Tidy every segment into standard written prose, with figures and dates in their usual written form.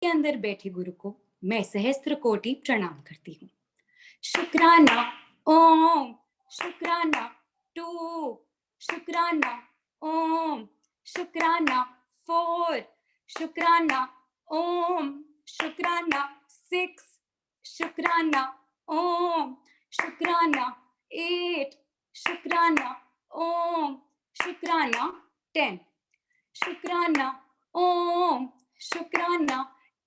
के अंदर बैठे गुरु को मैं सहस्त्र कोटि प्रणाम करती हूँ। शुक्राना ओम, शुक्राना टू, शुक्राना ओम, शुक्राना फोर, शुक्राना ओम, शुक्राना सिक्स, शुक्राना ओम, शुक्राना एट, शुक्राना ओम, शुक्राना 10, शुक्राना ओम, शुक्राना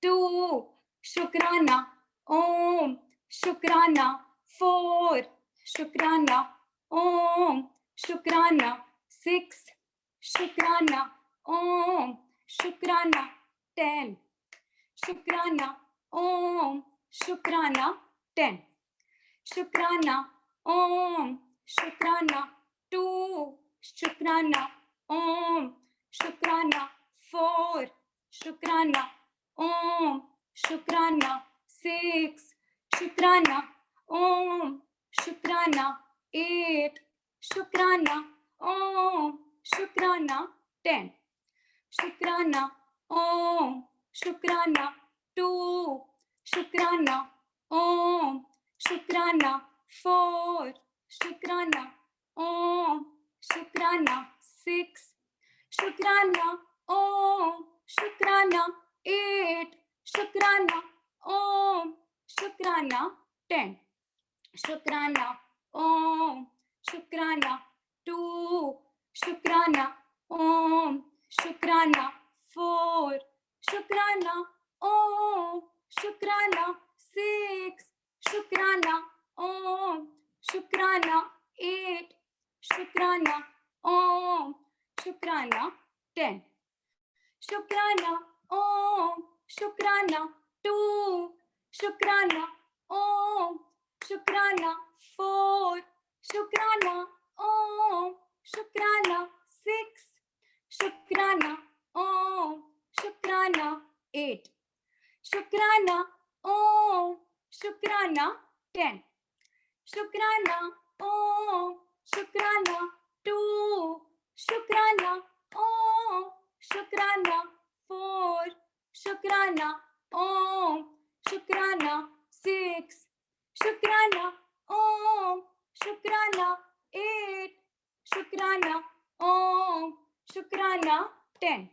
2, शुक्राना ओम, शुक्राना 4, शुक्राना ओम, शुक्राना 6, शुक्राना ओम, शुक्राना 10, शुक्राना ओम, शुक्राना 10, शुक्राना ओम, शुक्राना 2, शुक्राना ओम, शुक्राना 4, शुक्राना ओम, शुक्राना 6, शुक्राना ओम, शुक्राना 8, शुक्राना ओम, शुक्राना 10, शुक्राना ओम, शुक्राना 2, शुक्राना ओम, शुक्राना 4, शुक्राना ओम, शुक्राना 6, शुक्राना ओम, शुक्राना 8, शुक्राना ओम, शुक्राना 10, शुक्राना ओम, शुक्राना 2, शुक्राना ओम, शुक्राना 4, शुक्राना ओम, शुक्राना 6, शुक्राना ओम, शुक्राना 8, शुक्राना ओम, शुक्राना 10, शुक्राना ओम, शुक्राना 2, शुक्राना ओम, शुक्राना 4, शुक्राना ओम, शुक्राना 6, शुक्राना ओम, शुक्राना 8, शुक्राना ओम, शुक्राना 10, शुक्राना ओम, शुक्राना 2, शुक्राना ओम, शुक्राना 4, शुक्राना ओम, शुक्राना 6, शुक्राना ओम, शुक्राना 8, शुक्राना ओम, शुक्राना 10,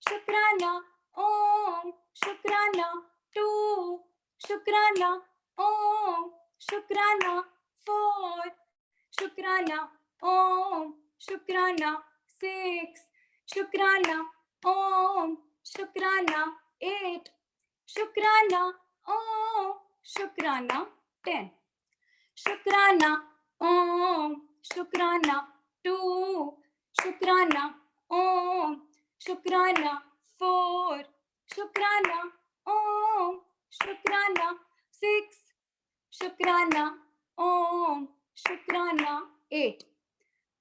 शुक्राना ओम, शुक्राना 2, शुक्राना ओम, शुक्राना 4, शुक्राना ओम, शुक्राना 6, शुक्राना ओम, शुक्राना 8, शुक्राना ओम, शुक्राना 10, शुक्राना ओम, शुक्राना 2, शुक्राना ओम, शुक्राना 4, शुक्राना ओम, शुक्राना 6, शुक्राना ओम, शुक्राना 8,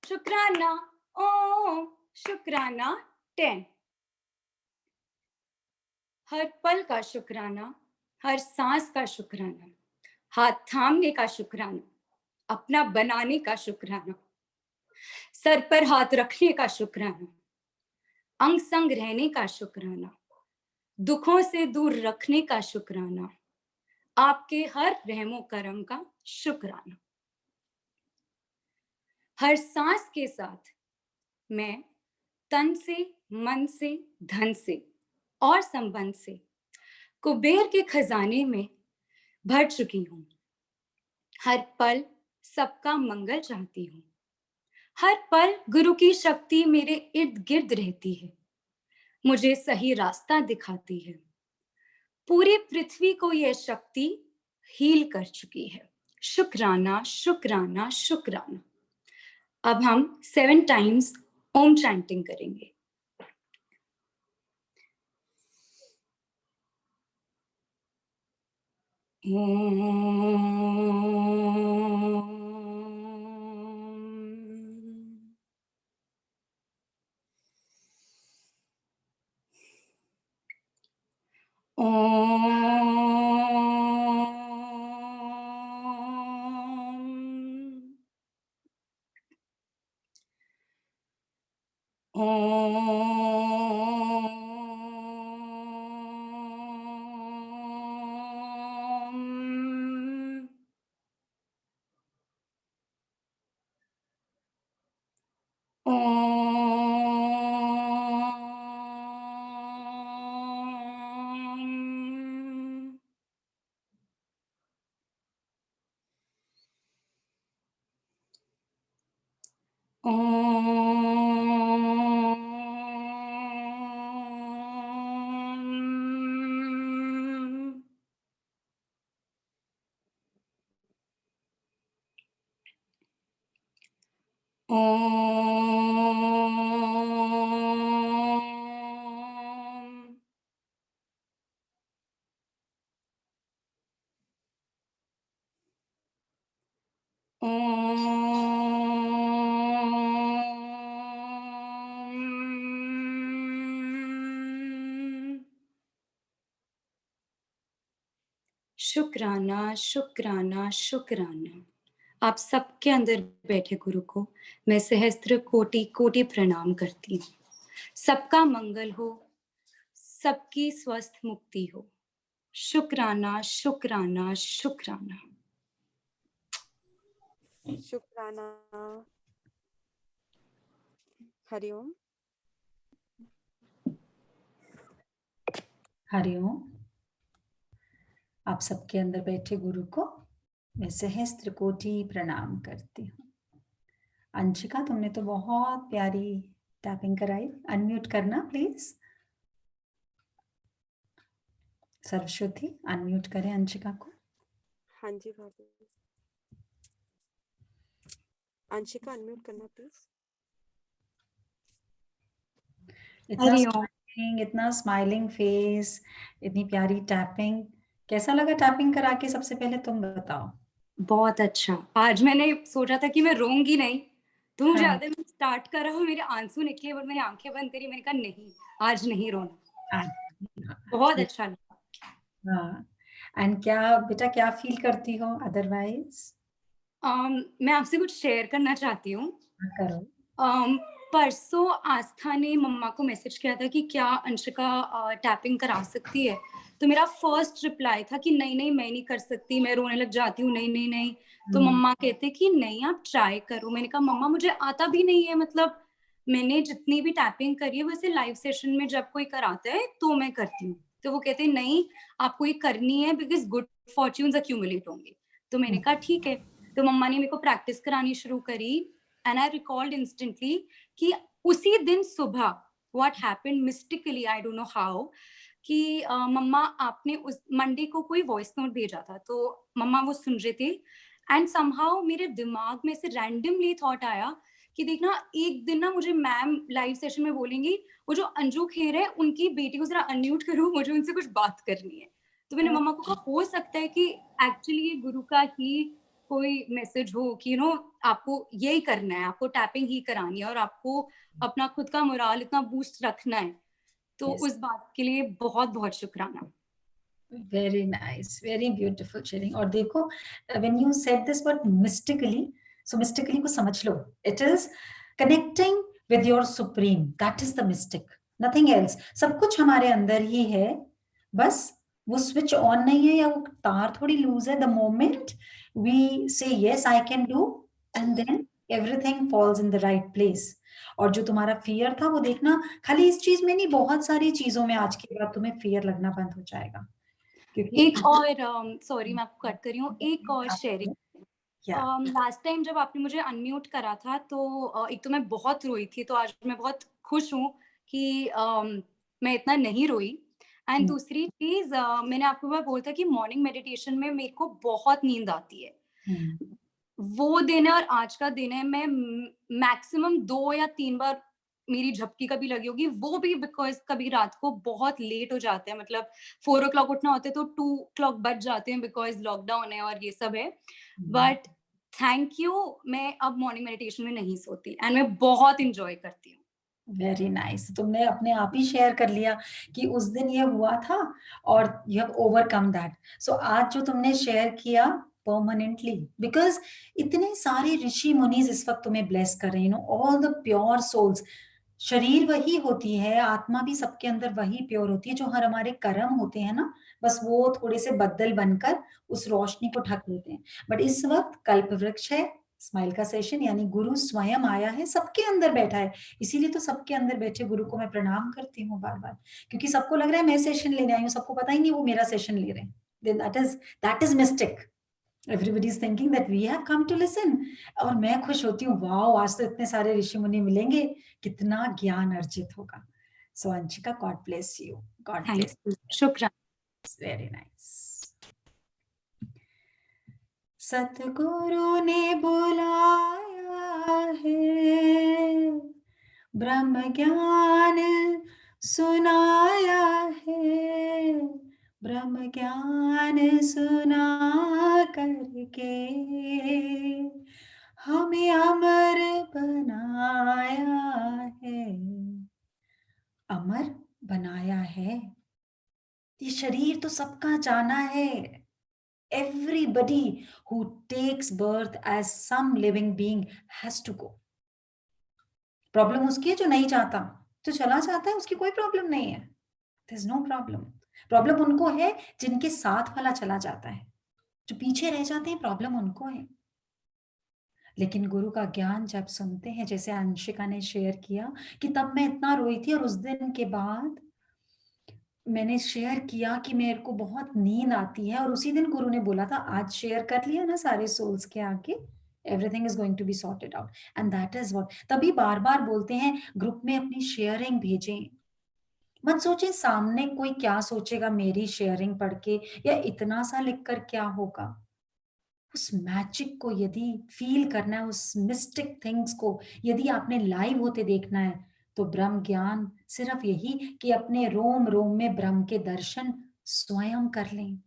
शुक्राना ओम, शुक्राना 10। हर पल का शुक्राना, हर सांस का शुक्राना, हाथ थामने का शुक्राना, अपना बनाने का शुक्राना, सर पर हाथ रखने का शुक्राना, अंग संग रहने का शुक्राना, दुखों से दूर रखने का शुक्राना, आपके हर रहमो करम का शुक्राना। हर सांस के साथ मैं तन से, मन से, धन से और संबंध से कुबेर के खजाने में भर चुकी हूं। हर पल सबका मंगल चाहती हूं। हर पल गुरु की शक्ति मेरे इर्द गिर्द रहती है, मुझे सही रास्ता दिखाती है। पूरी पृथ्वी को यह शक्ति हील कर चुकी है। शुक्राना, शुक्राना, शुक्राना। अब हम 7 टाइम्स ओम चैंटिंग करेंगे। Om. Om. शुक्राना, शुक्राना, शुक्राना। आप सबके अंदर बैठे गुरु को मैं सहस्त्र कोटि कोटि प्रणाम करती हूँ। सबका मंगल हो, सबकी स्वस्थ मुक्ति हो। शुक्राना, शुक्राना, शुक्राना। शुक्राना। हरिओम। हरिओम। आप सबके अंदर बैठे गुरु को मैं सहस्त्र कोटि प्रणाम करती हूँ। अंशिका, तुमने तो बहुत प्यारी टैपिंग कराई। अनम्यूट करना प्लीज। सर्वश्रुति अनम्यूट करें अंशिका को। हाँ जी भाभी। अंशिका अनम्यूट करना प्लीज। इतना स्माइलिंग फेस, इतनी प्यारी टैपिंग। कैसा लगा टैपिंग करा के? सबसे पहले तुम बताओ। बहुत अच्छा। आज मैंने सोचा था कि मैं रोऊंगी नहीं, तो मुझे हाँ। याद है मैं स्टार्ट कर रहा हूँ, मेरे आंसू निकले और मैंने आंखें बंद करी। मैंने कहा नहीं, आज नहीं रोना। बहुत अच्छा लगा। हाँ। एंड क्या बेटा, क्या फील करती हो अदरवाइज? मैं आपसे कुछ शेयर करना चाहती हूँ। करो। परसों आस्था ने मम्मा को मैसेज किया था कि क्या अंशिका टैपिंग करा सकती है। तो मेरा फर्स्ट रिप्लाई था कि नहीं नहीं, मैं नहीं कर सकती, मैं रोने लग जाती हूँ, नहीं नहीं नहीं। तो मम्मा कहते कि नहीं आप ट्राई करो। मैंने कहा मम्मा मुझे आता भी नहीं है, मतलब मैंने जितनी भी टैपिंग करी है वैसे लाइव सेशन में जब कोई कराता है तो मैं करती हूँ। तो वो कहते नहीं आपको ये करनी है बिकॉज गुड फॉर्च्यून्स अक्यूमुलेट होंगे। तो मैंने कहा ठीक है। तो मम्मा ने मेरे को प्रैक्टिस करानी शुरू करी एंड आई रिकॉल्ड इंस्टेंटली कि उसी दिन सुबह what happened mystically, I don't know how, कि मम्मा आपने उस मंडे को कोई वॉइस नोट भेजा था, तो मम्मा वो सुन रहे थे एंड समहाउ मेरे दिमाग में से रैंडमली थॉट आया कि देखना एक दिन ना मुझे मैम लाइव सेशन में बोलेंगी वो जो अंजू खेर है उनकी बेटी को जरा अनम्यूट करो, मुझे उनसे कुछ बात करनी है। तो मैंने मम्मा को कहा हो सकता है कि एक्चुअली ये गुरु का ही कोई मैसेज हो कि आपको यही करना है, आपको टैपिंग ही करानी है और आपको अपना खुद का मोराल इतना बूस्ट रखना है। तो उस बात के लिए बहुत बहुत शुक्राना। Very nice, very beautiful sharing. और देखो, when you said this word mystically, so mystically को समझ लो, it is connecting with your supreme, that is the mystic, nothing else. सब कुछ हमारे अंदर ही है, बस वो स्विच ऑन नहीं है या वो तार थोड़ी लूज है। The moment we say yes I can do, and then everything falls in the right place. और जो तुम्हारा फियर था वो देखना, खाली इस चीज में नहीं, बहुत सारी चीजों में आज के बाद तुम्हें फियर लगना बंद हो जाएगा। एक और सॉरी मैं आपको कट कर रही हूँ, एक और शेयरिंग। लास्ट टाइम जब आपने मुझे अनम्यूट करा था तो एक तो मैं बहुत रोई थी, तो आज मैं बहुत खुश हूँ कि मैं इतना नहीं रोई। एंड दूसरी चीज मैंने आपको बोला था कि मॉर्निंग मेडिटेशन में मेरे को बहुत नींद आती है। वो दिन है और आज का दिन है, मैं मैक्सिमम 2 या 3 बार मेरी झपकी कभी लगी होगी, वो भी बिकॉज कभी रात को बहुत लेट हो जाते हैं, मतलब 4 o'clock उठना होता है तो 2 o'clock बज जाते हैं बिकॉज लॉकडाउन है और ये सब है। बट थैंक यू, मैं अब मॉर्निंग मेडिटेशन में नहीं सोती एंड मैं बहुत इंजॉय करती हूँ। Very nice. तुमने अपने आप ही शेयर कर लिया कि उस दिन ये हुआ था और यू हैव ओवरकम दैट। सो आज जो तुमने शेयर किया परमानेंटली, बिकॉज इतने सारे ऋषि मुनीज इस वक्त तुम्हें ब्लेस कर रहे हैं, ऑल द प्योर सोल्स। शरीर वही होती है, आत्मा भी सबके अंदर वही प्योर होती है, जो हर हमारे कर्म होते हैं ना, बस वो थोड़े से बदल बनकर उस रोशनी को ढक लेते हैं। बट इस वक्त कल्प वृक्ष है, स्माइल का सेशन, यानी गुरु स्वयं आया है, सबके अंदर बैठा है। इसीलिए तो सबके अंदर बैठे गुरु को मैं प्रणाम करती हूँ बार बार, क्योंकि सबको लग रहा है मैं सेशन लेने आई हूँ, सबको पता ही नहीं वो मेरा सेशन ले रहे हैं। That is mistake. Everybody is thinking that we have come to listen. और मैं खुश होती हूँ, वाओ आज तो इतने सारे ऋषि मुनि मिलेंगे, कितना ज्ञान अर्जित होगा। So Anshika, God bless you, God bless. शुक्रिया। Very nice. सतगुरु ने बुलाया है, ब्रह्म ज्ञान सुनाया है, ब्रह्म ज्ञान सुना करके हमें अमर बनाया है। अमर बनाया है। ये शरीर तो सबका जाना है। Everybody who takes birth as some living being has to go. Problem उसकी है जो नहीं चाहता, जो चला जाता है उसकी कोई प्रॉब्लम नहीं है। There's no problem. प्रॉब्लम उनको है जिनके साथ वाला चला जाता है, जो पीछे रह जाते हैं प्रॉब्लम उनको है। लेकिन गुरु का ज्ञान जब सुनते हैं, जैसे अंशिका ने शेयर किया कि तब मैं इतना रोई थी और उस दिन के बाद मैंने शेयर किया कि मेरे को बहुत नींद आती है और उसी दिन गुरु ने बोला था आज शेयर कर लिया ना सारे सोल्स के आगे, everything is going to be sorted out and that is what. तभी बार बार बोलते हैं ग्रुप में अपनी शेयरिंग भेजें। मत सोचें सामने कोई क्या सोचेगा मेरी शेयरिंग पढ़ के, या इतना सा लिखकर क्या होगा। उस मैजिक को यदि फील करना है, उस मिस्टिक थिंग्स को यदि आपने लाइव होते देखना है, तो ब्रह्म ज्ञान सिर्फ यही कि अपने रोम रोम में ब्रह्म के दर्शन स्वयं कर लें।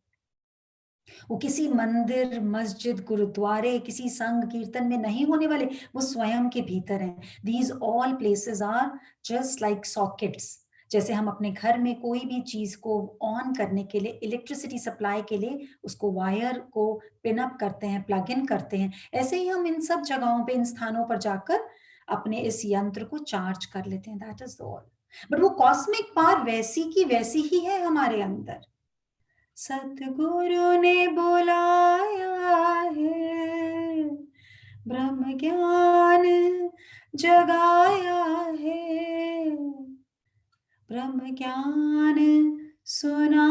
वो किसी मंदिर, मस्जिद, गुरुद्वारे, किसी संघ कीर्तन में नहीं होने वाले, वो स्वयं के भीतर हैं। These all places are just like sockets. जैसे हम अपने घर में कोई भी चीज को ऑन करने के लिए, इलेक्ट्रिसिटी सप्लाई के लिए उसको वायर को पिन अप करते हैं, प्लग इन करते हैं, ऐसे ही हम इन सब जगहों पे, इन स्थानों पर जाकर अपने इस यंत्र को चार्ज कर लेते हैं। That is all. बट वो कॉस्मिक पावर वैसी की वैसी ही है हमारे अंदर। सतगुरु ने बुलाया है, ब्रह्म ज्ञान जगाया है, ब्रह्म ज्ञान सुना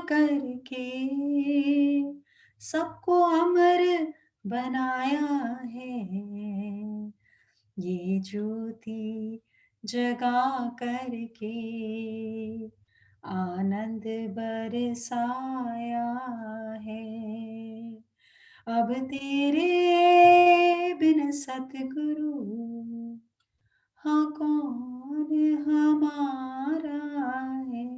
करके सबको अमर बनाया है। ये ज्योति जगा करके आनंद बरसाया है। अब तेरे बिन सतगुरु हाँ कौन हमारा है।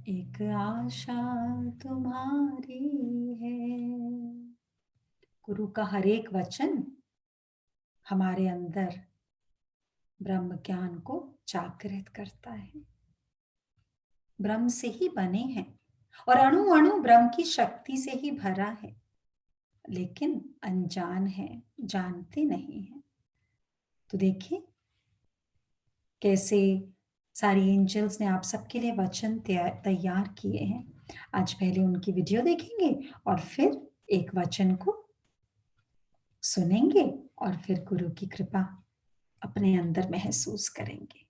एक आशा तुम्हारी है। गुरु का हर एक वचन हमारे अंदर ब्रह्म ज्ञान को जागृत करता है। ब्रह्म से ही बने हैं और अणु अणु ब्रह्म की शक्ति से ही भरा है, लेकिन अनजान है, जानते नहीं है। तो देखिए कैसे सारी एंजल्स ने आप सबके लिए वचन तैयार किए हैं। आज पहले उनकी वीडियो देखेंगे और फिर एक वचन को सुनेंगे और फिर गुरु की कृपा अपने अंदर महसूस करेंगे।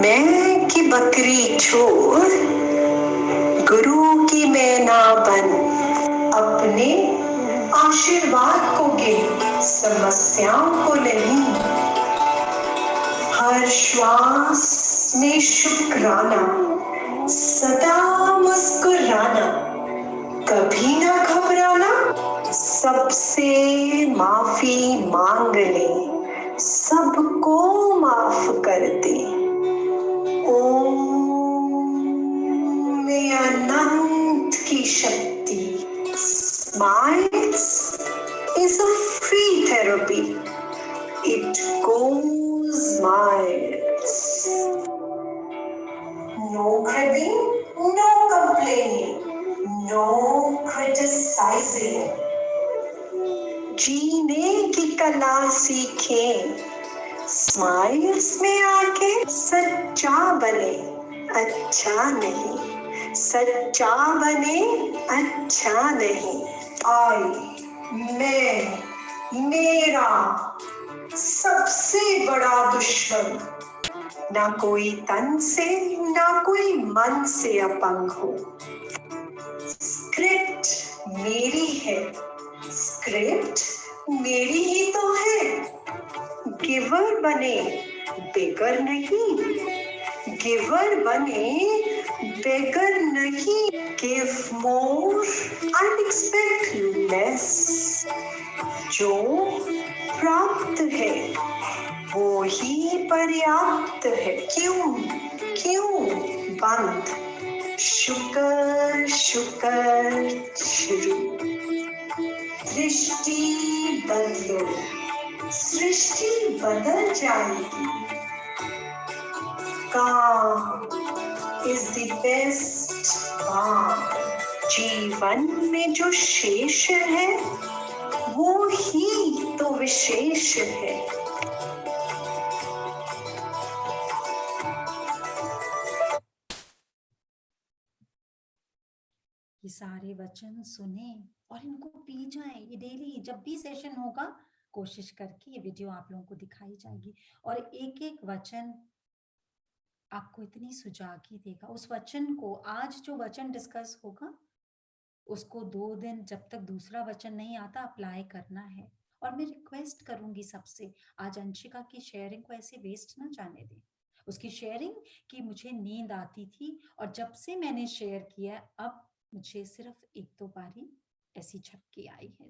मैं की बकरी छोड़ गुरु की मैं ना बन, अपने आशीर्वाद को गिन समस्याओं को नहीं। हर श्वास में शुक्राना, सदा मुस्कुराना, कभी ना घबराना, सबसे माफी मांग ले, सबको माफ कर दे। ओम में अनंत की शक्ति। Smiles is a free therapy. It goes miles. No cribbing, no complaining, no criticizing. जीने की कला सीखें, स्माइल्स में आके सच्चा बने, अच्छा नहीं, सच्चा बने, अच्छा नहीं। आई, मैं, मेरा, सबसे बड़ा दुश्मन। ना कोई तन से ना कोई मन से अपंग हो। स्क्रिप्ट मेरी है, स्क्रिप्ट मेरी ही तो है। गिवर बने बेगर नहीं, गिवर बने बेगर नहीं। Give more and expect less. जो प्राप्त है वो ही पर्याप्त है। क्यों क्यों बंद। शुक्र शुक्र शुरू। दृष्टि बदलो, सृष्टि बदल जाएगी। काम इज द बेस्ट बाम। जीवन में जो शेष है वो ही तो विशेष है। ये सारे वचन सुने और इनको पी जाएं। ये डेली जब भी सेशन होगा कोशिश करके ये वीडियो आप लोगों को दिखाई जाएगी और एक एक वचन आपको इतनी सुजागी देगा। उस वचन को आज जो वचन डिस्कस होगा उसको 2 दिन जब तक दूसरा वचन नहीं आता अप्लाई करना है। और मैं रिक्वेस्ट करूंगी सबसे, आज अंशिका की शेयरिंग को ऐसे वेस्ट ना जाने दें। उसकी शेयरिंग की मुझे नींद आती थी और जब से मैंने शेयर किया अब मुझे सिर्फ 1-2 बारी ऐसी झपकी आई है।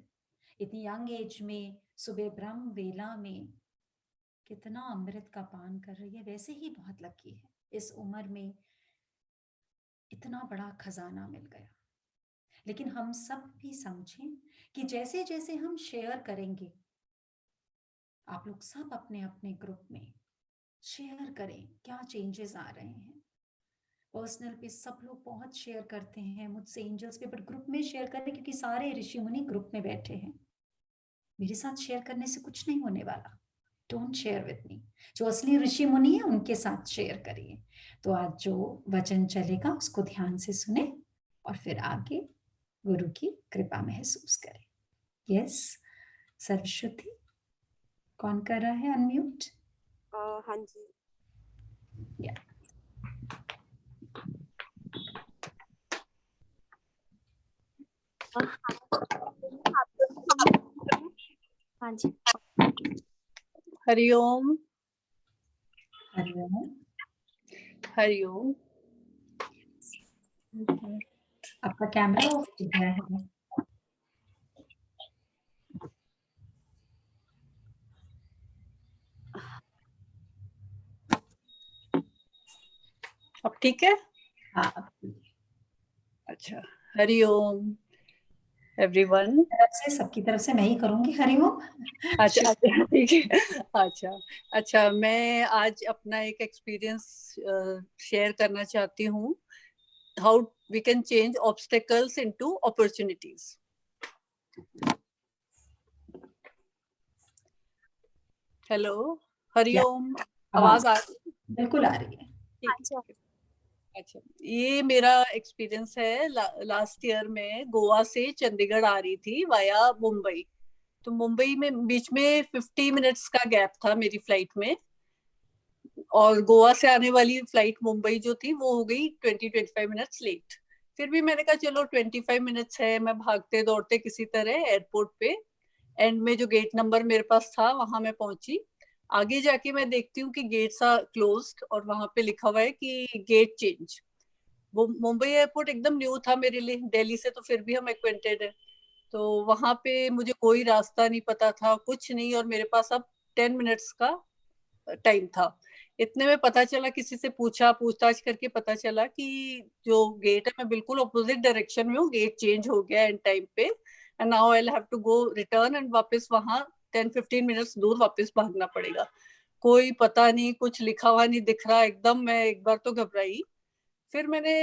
इतनी यंग एज में सुबह ब्रह्म वेला में कितना अमृत का पान कर रही है। वैसे ही बहुत लकी है, इस उम्र में इतना बड़ा खजाना मिल गया। लेकिन हम सब भी समझें कि जैसे जैसे हम शेयर करेंगे, आप लोग सब अपने अपने ग्रुप में शेयर करें क्या चेंजेस आ रहे हैं। पर्सनल पे सब लोग बहुत शेयर करते हैं मुझसे एंजल्स पे, बट ग्रुप में शेयर करें क्योंकि सारे ऋषि मुनि ग्रुप में बैठे हैं। मेरे साथ शेयर करने से कुछ नहीं होने वाला। Don't share with me. जो असली ऋषि मुनि है उनके साथ शेयर करिए। तो आज जो वचन चलेगा उसको ध्यान से सुने और फिर आगे गुरु की कृपा महसूस करें। यस सर्वश्रुति कौन कर रहा है अनम्यूट? हाँ जी। या हाँ जी। हरिओम हरिओम। हरिओम। आपका कैमरा ऑफ हो गया है। अब ठीक है? हाँ अब ठीक है। अच्छा, हरिओम एवरीवन। सबकी तरफ से मैं ही करूंगी हरिओम। अच्छा अच्छा ठीक है। अच्छा अच्छा, मैं आज अपना एक एक्सपीरियंस शेयर करना चाहती हूँ। How we can change obstacles into opportunities. Hello, Hari Om. आवाज आ रही है? बिल्कुल आ रही है। अच्छा, ये मेरा एक्सपीरियंस है। लास्ट ईयर में गोवा से चंडीगढ़ आ रही थी वाया मुंबई। तो मुंबई में बीच में 50 मिनट्स का गैप था मेरी फ्लाइट में, और गोवा से आने वाली फ्लाइट मुंबई जो थी वो हो गई 20-25 मिनट्स लेट। फिर भी मैंने कहा चलो 25 मिनट्स है, मैं भागते दौड़ते किसी तरह एयरपोर्ट पे एंड में जो गेट नंबर मेरे पास था वहां मैं पहुंची। आगे जाके मैं देखती हूँ कि गेट्स आर क्लोज्ड और वहां पे लिखा हुआ है कि गेट चेंज। वो मुंबई एयरपोर्ट एकदम न्यू था मेरे लिए, दिल्ली से तो फिर भी हम एक्वेंटेड है। तो वहां पे मुझे कोई रास्ता नहीं पता था, कुछ नहीं, और मेरे पास अब 10 मिनट्स का टाइम था। इतने में पता चला, किसी से पूछताछ करके पता चला कि जो गेट है मैं बिल्कुल ऑपोजिट डायरेक्शन में हूँ, गेट चेंज हो गया एंड टाइम पे, and now I have to go return and वापस वहां 10-15 मिनट्स दूर वापस भागना पड़ेगा। कोई पता नहीं, कुछ लिखा हुआ नहीं दिख रहा। एकदम मैं एक बार तो घबराई। फिर मैंने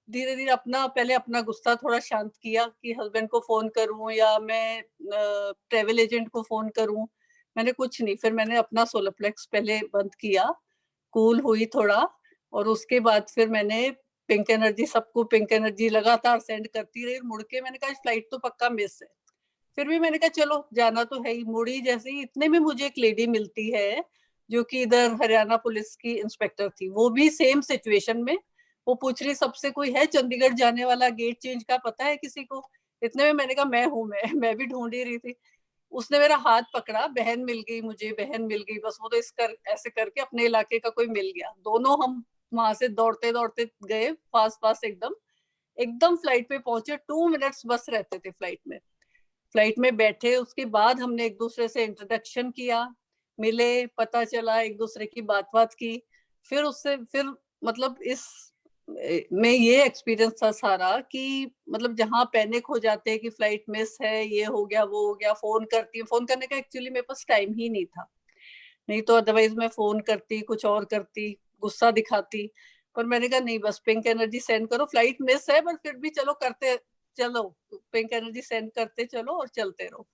धीरे धीरे पहले अपना गुस्सा थोड़ा शांत किया कि हस्बैंड को फोन करूं या मैं ट्रेवल एजेंट को फोन करूं। मैंने कुछ नहीं, फिर मैंने अपना सोलरप्लेक्स पहले बंद किया, कूल हुई थोड़ा, और उसके बाद फिर मैंने पिंक एनर्जी, सबको पिंक एनर्जी लगातार सेंड करती रही। मुड़ के मैंने कहा फ्लाइट तो पक्का मिस है। फिर भी मैंने कहा चलो जाना तो है ही। मुड़ी जैसे ही इतने में मुझे एक लेडी मिलती है जो कि इधर हरियाणा पुलिस की इंस्पेक्टर थी, वो भी सेम सिचुएशन में। वो पूछ रही सबसे कोई है चंडीगढ़ जाने वाला, गेट चेंज का पता है किसी को? इतने में मैंने कहा मैं हूँ, मैं भी ढूंढ ही रही थी। उसने मेरा हाथ पकड़ा, बहन मिल गई मुझे, बहन मिल गई, बस वो तो ऐसे करके अपने इलाके का कोई मिल गया। दोनों हम वहां से दौड़ते दौड़ते गए, फास्ट फास्ट एकदम एकदम फ्लाइट पे पहुंचे। 2 मिनट्स बस रहते थे फ्लाइट में। फ्लाइट में बैठे, उसके बाद हमने एक दूसरे से इंट्रोडक्शन किया, मिले, पता चला, एक दूसरे की बात की। फिर उससे फिर मतलब इस में ये एक्सपीरियंस था सारा कि मतलब जहाँ पैनिक हो जाते हैं कि फ्लाइट मिस है, ये हो गया वो हो गया, फोन करती है। फोन करने का एक्चुअली मेरे पास टाइम ही नहीं था, नहीं तो अदरवाइज मैं फोन करती, कुछ और करती, गुस्सा दिखाती। पर मैंने कहा नहीं, बस पिंक एनर्जी सेंड करो, फ्लाइट मिस है पर फिर भी चलो करते चलो, पिंक एनर्जी सेंड करते चलो और चलते रहो।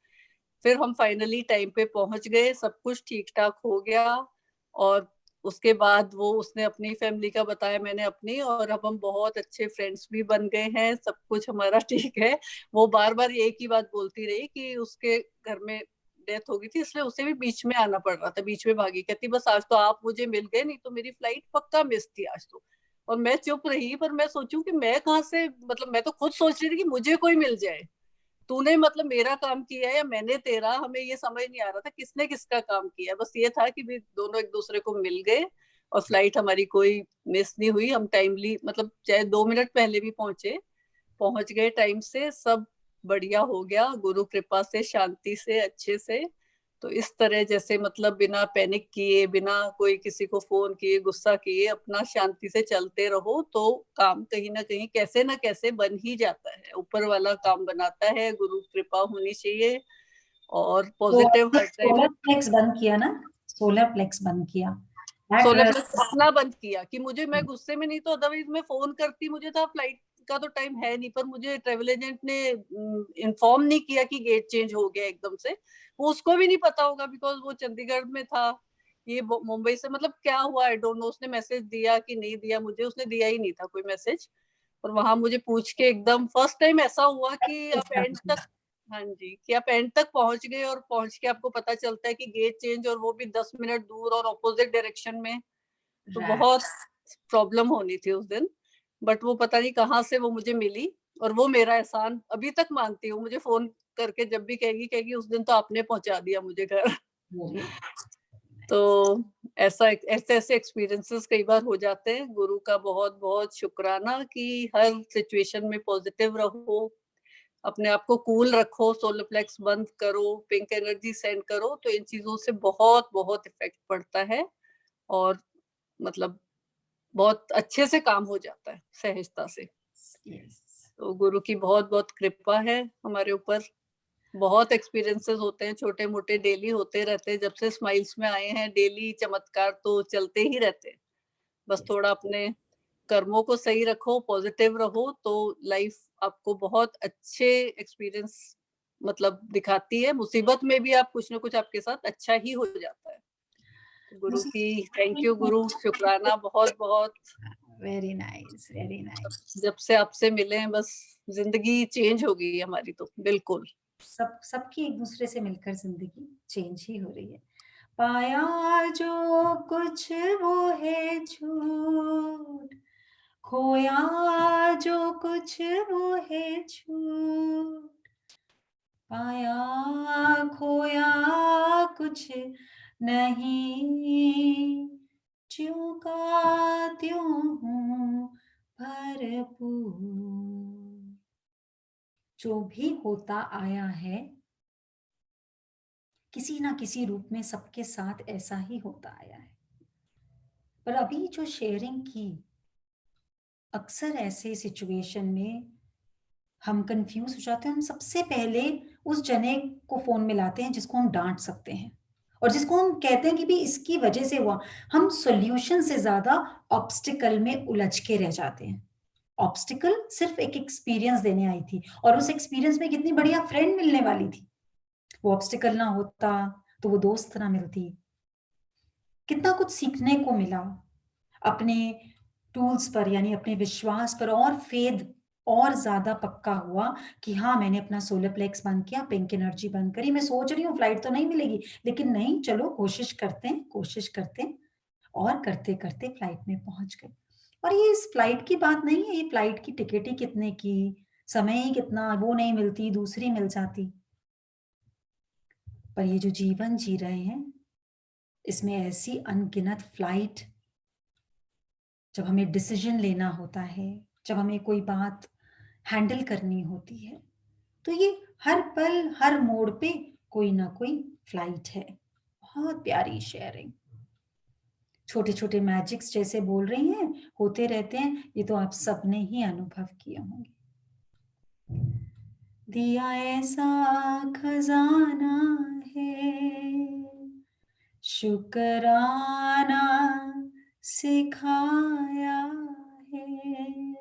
फिर हम फाइनली टाइम पे पहुंच गए, सब कुछ ठीक ठाक हो गया। और उसके बाद वो उसने अपनी फैमिली का बताया, मैंने अपनी, और अब हम बहुत अच्छे फ्रेंड्स भी बन गए हैं, सब कुछ हमारा ठीक है। वो बार बार एक ही बात बोलती रही कि उसके घर में डेथ हो गई थी, इसलिए उसे भी बीच में आना पड़ रहा था, बीच में भागी। कहती बस आज तो आप मुझे मिल गए, नहीं तो मेरी फ्लाइट पक्का मिस थी आज तो। और मैं चुप रही, पर मैं सोचूं कि मैं कहाँ से, मतलब मैं तो खुद सोच रही थी कि मुझे कोई मिल जाए। तूने मतलब मेरा काम किया है या मैंने तेरा, हमें ये समझ नहीं आ रहा था किसने किसका काम किया। बस ये था कि भी दोनों एक दूसरे को मिल गए और फ्लाइट हमारी कोई मिस नहीं हुई। हम टाइमली, मतलब चाहे 2 मिनट पहले भी पहुंच गए टाइम से, सब बढ़िया हो गया गुरु कृपा से, शांति से, अच्छे से। तो इस तरह जैसे मतलब बिना पैनिक किए, बिना कोई किसी को फोन किए, गुस्सा किए, अपना शांति से चलते रहो तो काम कहीं ना कहीं कैसे ना कैसे बन ही जाता है। ऊपर वाला काम बनाता है, गुरु कृपा होनी चाहिए और पॉजिटिव हर टाइम। सोलर प्लेक्स बंद किया ना, सोलर प्लेक्स बंद किया। सोलर प्लस अपना बंद किया कि मुझे, मैं गुस्से में नहीं तो अदरवाइज मैं फोन करती, मुझे था फ्लाइट का तो टाइम है नहीं, पर मुझे ट्रेवल एजेंट ने इन्फॉर्म नहीं किया कि गेट चेंज हो गया एकदम से। वो उसको भी नहीं पता होगा बिकॉज वो चंडीगढ़ में था, ये मुंबई से, मतलब क्या हुआ आई डोंट नो। उसने मैसेज दिया कि नहीं दिया, मुझे उसने दिया ही नहीं था कोई मैसेज। और वहां मुझे पूछ के एकदम फर्स्ट टाइम ऐसा हुआ कि आप एंड तक, हाँ जी, कि आप एंड तक पहुंच गए और पहुंच के आपको पता चलता है कि गेट चेंज, और वो भी 10 मिनट दूर और ऑपोजिट डायरेक्शन में। तो बहुत प्रॉब्लम होनी थी उस दिन, बट वो पता नहीं कहाँ से वो मुझे मिली। और वो मेरा एहसान अभी तक मानती हूँ, मुझे फोन करके जब भी कहेगी उस दिन तो आपने पहुंचा दिया मुझे घर। तो ऐसे ऐसे एक्सपीरियंसेस कई बार हो जाते हैं। गुरु का बहुत बहुत शुक्राना कि हर सिचुएशन में पॉजिटिव रहो, अपने आप को कूल रखो, सोलर प्लेक्स बंद करो, पिंक एनर्जी सेंड करो, तो इन चीजों से बहुत बहुत इफेक्ट पड़ता है और मतलब बहुत अच्छे से काम हो जाता है, सहजता से। तो गुरु की बहुत बहुत कृपा है हमारे ऊपर। बहुत एक्सपीरियंसेस होते हैं, छोटे मोटे डेली होते रहते हैं। जब से स्माइल्स में आए हैं डेली चमत्कार तो चलते ही रहते हैं। बस थोड़ा अपने कर्मों को सही रखो, पॉजिटिव रहो, तो लाइफ आपको बहुत अच्छे एक्सपीरियंस मतलब दिखाती है। मुसीबत में भी आप कुछ ना कुछ आपके साथ अच्छा ही हो जाता है। गुरु की थैंक यू गुरु, शुक्राना बहुत बहुत। Very nice, very nice. जब से आपसे मिले हैं बस जिंदगी चेंज हो गई हमारी तो बिल्कुल। सबकी एक दूसरे से मिलकर जिंदगी चेंज ही हो रही है। पाया जो कुछ वो है झूठ, खोया जो कुछ वो है झूठ, पाया खोया कुछ नहीं, ज्यों का त्यों हूँ भरपूर। जो भी होता आया है किसी ना किसी रूप में सबके साथ ऐसा ही होता आया है। पर अभी जो शेयरिंग की, अक्सर ऐसे सिचुएशन में हम कंफ्यूज हो जाते हैं। हम सबसे पहले उस जने को फोन मिलाते हैं जिसको हम डांट सकते हैं और जिसको हम कहते हैं कि भी इसकी वजह से हुआ। हम सॉल्यूशन से ज्यादा ऑब्स्टिकल में उलझ के रह जाते हैं। ऑब्स्टिकल सिर्फ एक एक्सपीरियंस देने आई थी और उस एक्सपीरियंस में कितनी बढ़िया फ्रेंड मिलने वाली थी। वो ऑब्स्टिकल ना होता तो वो दोस्त ना मिलती। कितना कुछ सीखने को मिला, अपने टूल्स पर यानी अपने विश्वास पर और फेद और ज्यादा पक्का हुआ कि हाँ मैंने अपना सोलर प्लेक्स बंद किया, पिंक एनर्जी बंद करी। मैं सोच रही हूँ फ्लाइट तो नहीं मिलेगी, लेकिन नहीं, चलो कोशिश करते हैं, और करते करते फ्लाइट में पहुंच गए। और ये इस फ्लाइट की बात नहीं है, ये फ्लाइट की टिकट ही कितने की, समय ही कितना, वो नहीं मिलती दूसरी मिल जाती। पर ये जो जीवन जी रहे हैं, इसमें ऐसी अनगिनत फ्लाइट, जब हमें डिसीजन लेना होता है, जब हमें कोई बात हैंडल करनी होती है, तो ये हर पल हर मोड़ पे कोई ना कोई फ्लाइट है। बहुत प्यारी शेयरिंग, छोटे छोटे मैजिक्स जैसे बोल रही हैं, होते रहते हैं, ये तो आप सबने ही अनुभव किए होंगे। दिया ऐसा खजाना है, शुक्राना सिखाया है,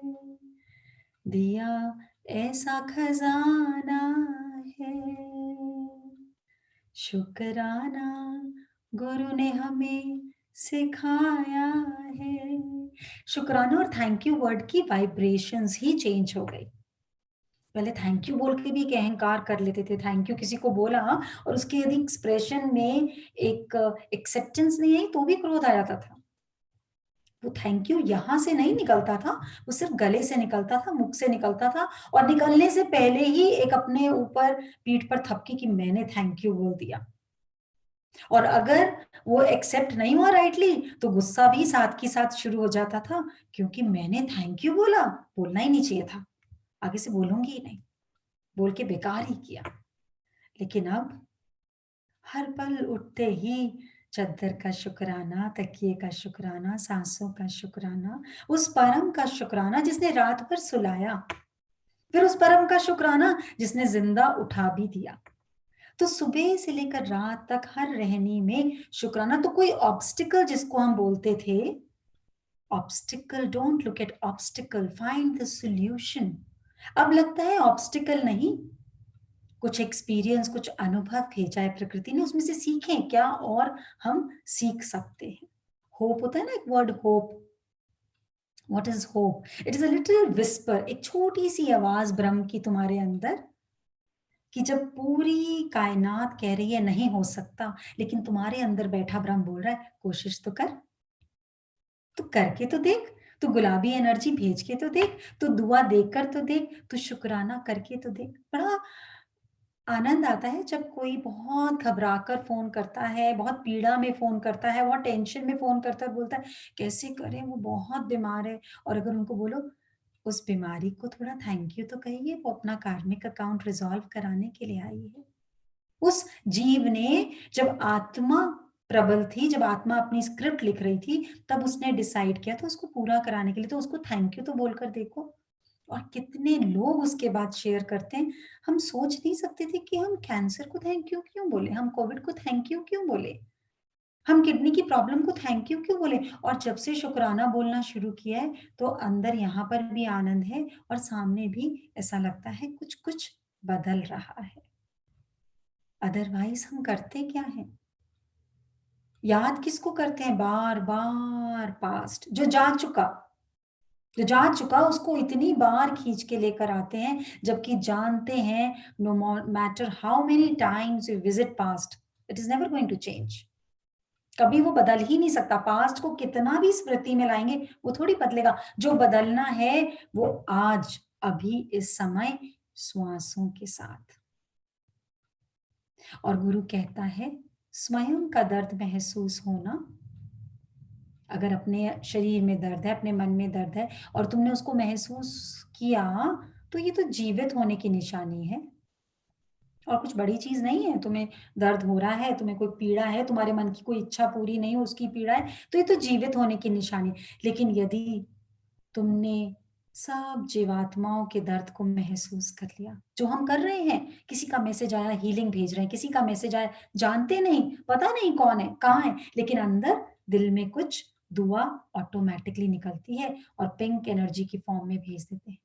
दिया ऐसा खजाना है, शुक्राना गुरु ने हमें सिखाया है। शुक्राना और थैंक यू वर्ड की वाइब्रेशंस ही चेंज हो गई। पहले थैंक यू बोल के भी एक अहंकार कर लेते थे, थैंक यू किसी को बोला और उसके यदि एक्सप्रेशन में एक एक्सेप्टेंस नहीं आई तो भी क्रोध आ जाता था। वो थैंक यू यहां से नहीं निकलता था, वो सिर्फ गले से निकलता था, मुख से निकलता था, और निकलने से पहले ही एक अपने ऊपर पीठ पर थपकी कि मैंने थैंक यू बोल दिया। और अगर वो एक्सेप्ट नहीं हुआ राइटली तो गुस्सा भी साथ के साथ शुरू हो जाता था, क्योंकि मैंने थैंक यू बोला, बोलना ही नहीं चाहिए था, आगे से बोलूंगी ही नहीं, बोल के बेकार ही किया। लेकिन अब हर पल उठते ही चद्दर का शुक्राना, तकिए का शुक्राना, सांसों का शुक्राना, उस परम का शुक्राना जिसने रात भर सुलाया, फिर उस परम का शुक्राना जिसने जिंदा उठा भी दिया। तो सुबह से लेकर रात तक हर रहनी में शुक्राना। तो कोई ऑब्स्टिकल जिसको हम बोलते थे, obstacle, don't look at obstacle, find the solution. अब लगता है ऑब्स्टिकल नहीं, कुछ एक्सपीरियंस, कुछ अनुभव भेजा है प्रकृति ने, उसमें से सीखें क्या और हम सीख सकते हैं। होप होता है ना, एक word hope. What is hope? It is a little whisper, एक छोटी सी आवाज ब्रह्म की तुम्हारे अंदर, कि जब पूरी कायनात कह रही है नहीं हो सकता, लेकिन तुम्हारे अंदर बैठा ब्रह्म बोल रहा है कोशिश तो कर, तो करके तो देख, तो गुलाबी एनर्जी भेज के तो देख, तो दुआ देकर तो देख, तो शुक्राना करके तो देख। बड़ा आनंद आता है जब कोई बहुत घबराकर फोन करता है, बहुत पीड़ा में फोन करता है, बहुत टेंशन में फोन करता है, बोलता है कैसे करें, वो बहुत बीमार है। और अगर उनको बोलो उस बीमारी को थोड़ा थैंक यू तो कहिए, वो अपना कार्मिक अकाउंट रिजॉल्व कराने के लिए आई है। उस जीव ने जब आत्मा प्रबल थी, जब आत्मा अपनी स्क्रिप्ट लिख रही थी, तब उसने डिसाइड किया था उसको पूरा कराने के लिए, तो उसको थैंक यू तो बोलकर देखो। और कितने लोग उसके बाद शेयर करते हैं, हम सोच नहीं सकते थे कि हम कैंसर को थैंक यू क्यों बोले, हम कोविड को थैंक यू क्यों बोले, हम किडनी की प्रॉब्लम को थैंक यू क्यों बोले। और जब से शुक्राना बोलना शुरू किया है तो अंदर यहाँ पर भी आनंद है और सामने भी ऐसा लगता है कुछ कुछ बदल रहा है। अदरवाइज हम करते क्या है, याद किसको करते हैं, बार बार पास्ट, जो जा चुका उसको इतनी बार खींच के लेकर आते हैं, जबकि जानते हैं no matter how many times you visit past, it is never going to change. कभी वो बदल ही नहीं सकता। पास्ट को कितना भी स्मृति में लाएंगे वो थोड़ी बदलेगा। जो बदलना है वो आज, अभी, इस समय, श्वासों के साथ। और गुरु कहता है स्वयं का दर्द महसूस होना, अगर अपने शरीर में दर्द है, अपने मन में दर्द है और तुमने उसको महसूस किया, तो ये तो जीवित होने की निशानी है और कुछ बड़ी चीज नहीं है। तुम्हें दर्द हो रहा है, तुम्हें कोई पीड़ा है, तुम्हारे मन की कोई इच्छा पूरी नहीं, उसकी पीड़ा है, तो ये तो जीवित होने की निशानी। लेकिन यदि तुमने सब जीवात्माओं के दर्द को महसूस कर लिया, जो हम कर रहे हैं, किसी का मैसेज आया हीलिंग भेज रहे हैं, किसी का मैसेज आया जानते नहीं, पता नहीं कौन है कहाँ है, लेकिन अंदर दिल में कुछ दुआ ऑटोमेटिकली निकलती है और पिंक एनर्जी की फॉर्म में भेज देते हैं।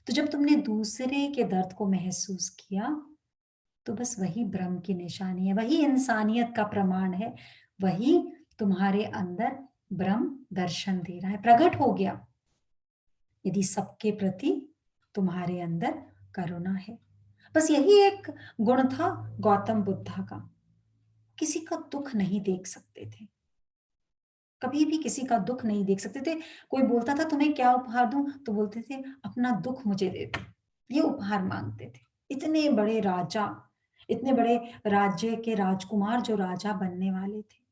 तो जब तुमने दूसरे के दर्द को महसूस किया तो बस वही ब्रह्म की निशानी है, वही इंसानियत का प्रमाण है, वही तुम्हारे अंदर ब्रह्म दर्शन दे रहा है, प्रकट हो गया। यदि सबके प्रति तुम्हारे अंदर करुणा है। बस यही एक गुण था गौतम बुद्धा का, किसी का दुख नहीं देख सकते थे, कभी भी किसी का दुख नहीं देख सकते थे। कोई बोलता था तुम्हें क्या उपहार दूं, तो बोलते थे अपना दुख मुझे दे दो, ये उपहार मांगते थे। इतने बड़े राजा, इतने बड़े राज्य के राजकुमार जो राजा बनने वाले थे,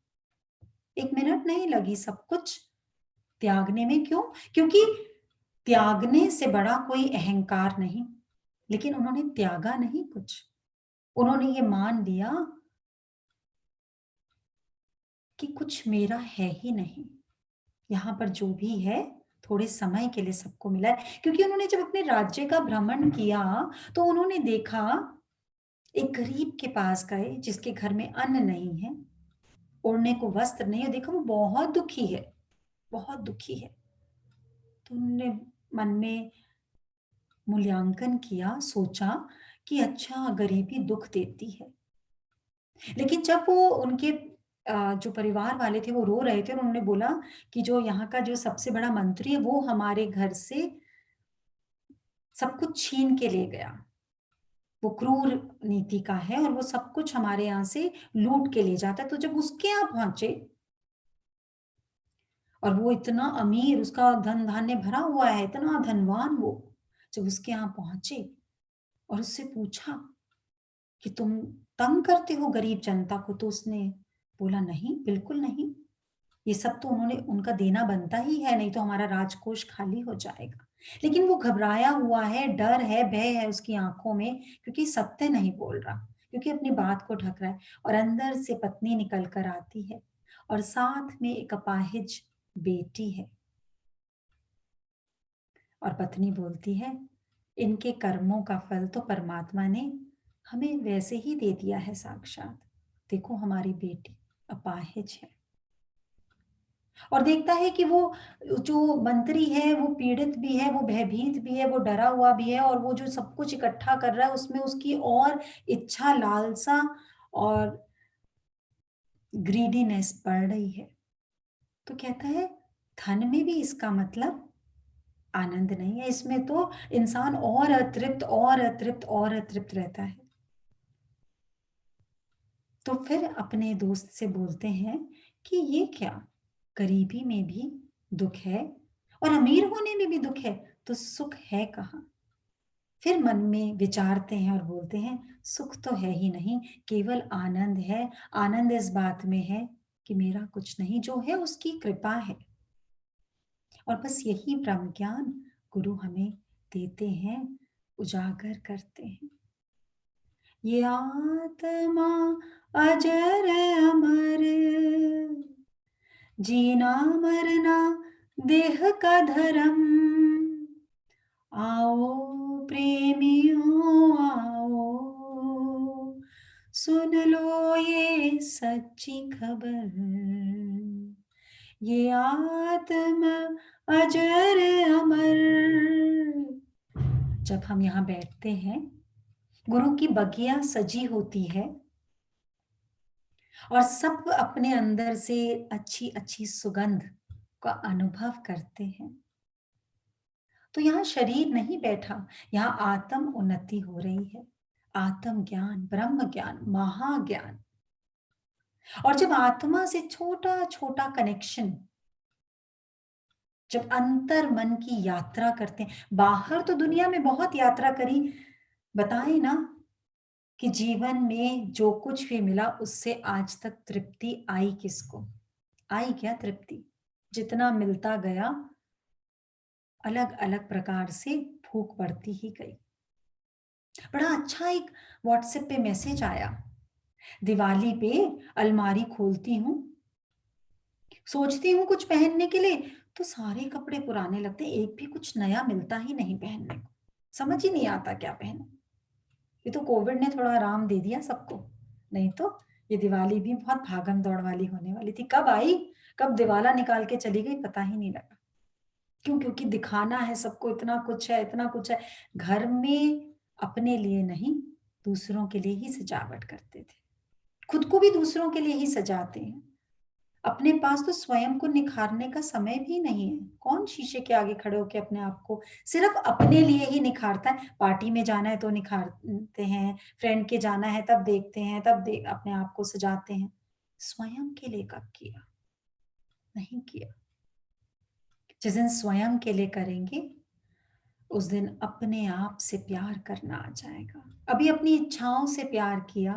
1 मिनट नहीं लगी सब कुछ त्यागने में। क्यों? क्योंकि त्यागने से बड़ा कोई अहंकार नहीं। लेकिन उन्होंने त्यागा नहीं कुछ, उन्होंने ये मान लिया कि कुछ मेरा है ही नहीं, यहाँ पर जो भी है थोड़े समय के लिए सबको मिला है। क्योंकि उन्होंने जब अपने राज्य का भ्रमण किया तो उन्होंने देखा, एक गरीब के पास गए जिसके घर में अन्न नहीं है, ओढ़ने को वस्त्र नहीं है, देखा वो बहुत दुखी है, बहुत दुखी है। तो उन्होंने मन में मूल्यांकन किया, सोचा कि अच्छा गरीबी दुख देती है। लेकिन जब वो उनके जो परिवार वाले थे वो रो रहे थे, उन्होंने बोला कि जो यहाँ का जो सबसे बड़ा मंत्री है वो हमारे घर से सब कुछ छीन के ले गया, वो क्रूर नीति का है और वो सब कुछ हमारे यहाँ से लूट के ले जाता है। तो जब उसके यहाँ पहुंचे और वो इतना अमीर, उसका धन धान्य भरा हुआ है, इतना धनवान, वो जब उसके यहाँ पहुंचे और उससे पूछा कि तुम तंग करते हो गरीब जनता को, तो उसने बोला नहीं, बिल्कुल नहीं, ये सब तो उन्होंने उनका देना बनता ही है, नहीं तो हमारा राजकोष खाली हो जाएगा। लेकिन वो घबराया हुआ है, डर है, भय है उसकी आंखों में, क्योंकि सत्य नहीं बोल रहा, क्योंकि अपनी बात को ढक रहा है। और अंदर से पत्नी निकल कर आती है और साथ में एक अपाहिज बेटी है, और पत्नी बोलती है इनके कर्मों का फल तो परमात्मा ने हमें वैसे ही दे दिया है साक्षात, देखो हमारी बेटी अपाहिज है। और देखता है कि वो जो मंत्री है वो पीड़ित भी है, वो भयभीत भी है, वो डरा हुआ भी है, और वो जो सब कुछ इकट्ठा कर रहा है उसमें उसकी और इच्छा, लालसा और ग्रीडीनेस बढ़ रही है। तो कहता है धन में भी इसका मतलब आनंद नहीं है, इसमें तो इंसान और अतृप्त और अतृप्त और अतृप्त रहता है। तो फिर अपने दोस्त से बोलते हैं कि ये क्या, गरीबी में भी दुख है और अमीर होने में भी दुख है, तो सुख है कहाँ? फिर मन में विचारते हैं और बोलते हैं सुख तो है ही नहीं, केवल आनंद है। आनंद इस बात में है कि मेरा कुछ नहीं, जो है उसकी कृपा है। और बस यही ब्रह्म ज्ञान गुरु हमें देते हैं, उजागर करते हैं। ये आत्मा अजर अमर, जीना मरना देह का धर्म, आओ प्रेमियों आओ, सुन लो ये सच्ची खबर, ये आत्मा अजर अमर। जब हम यहाँ बैठते हैं, गुरु की बगिया सजी होती है और सब अपने अंदर से अच्छी अच्छी सुगंध का अनुभव करते हैं, तो यहाँ शरीर नहीं बैठा, यहाँ आत्म उन्नति हो रही है, आत्म ज्ञान, ब्रह्म ज्ञान, महाज्ञान। और जब आत्मा से छोटा छोटा कनेक्शन, जब अंतर मन की यात्रा करते हैं, बाहर तो दुनिया में बहुत यात्रा करी, बताए ना कि जीवन में जो कुछ भी मिला उससे आज तक तृप्ति आई किसको? आई क्या तृप्ति? जितना मिलता गया अलग अलग प्रकार से भूख बढ़ती ही गई। बड़ा अच्छा एक व्हाट्सएप पे मैसेज आया, दिवाली पे अलमारी खोलती हूँ, सोचती हूँ कुछ पहनने के लिए, तो सारे कपड़े पुराने लगते, एक भी कुछ नया मिलता ही नहीं पहनने को, समझ ही नहीं आता क्या पहने। ये तो कोविड ने थोड़ा आराम दे दिया सबको, नहीं तो ये दिवाली भी बहुत भागम दौड़ वाली होने वाली थी। कब आई, कब दिवाला निकाल के चली गई पता ही नहीं लगा। क्यों? क्योंकि दिखाना है सबको, इतना कुछ है, इतना कुछ है। घर में अपने लिए नहीं, दूसरों के लिए ही सजावट करते थे, खुद को भी दूसरों के लिए ही सजाते हैं। अपने पास तो स्वयं को निखारने का समय भी नहीं है। कौन शीशे के आगे खड़े होकर अपने आप को सिर्फ अपने लिए ही निखारता है? पार्टी में जाना है तो निखारते हैं, फ्रेंड के जाना है तब देखते हैं, अपने आप को सजाते हैं। स्वयं के लिए कब किया? नहीं किया। जिस दिन स्वयं के लिए करेंगे उस दिन अपने आप से प्यार करना आ जाएगा। अभी अपनी इच्छाओं से प्यार किया,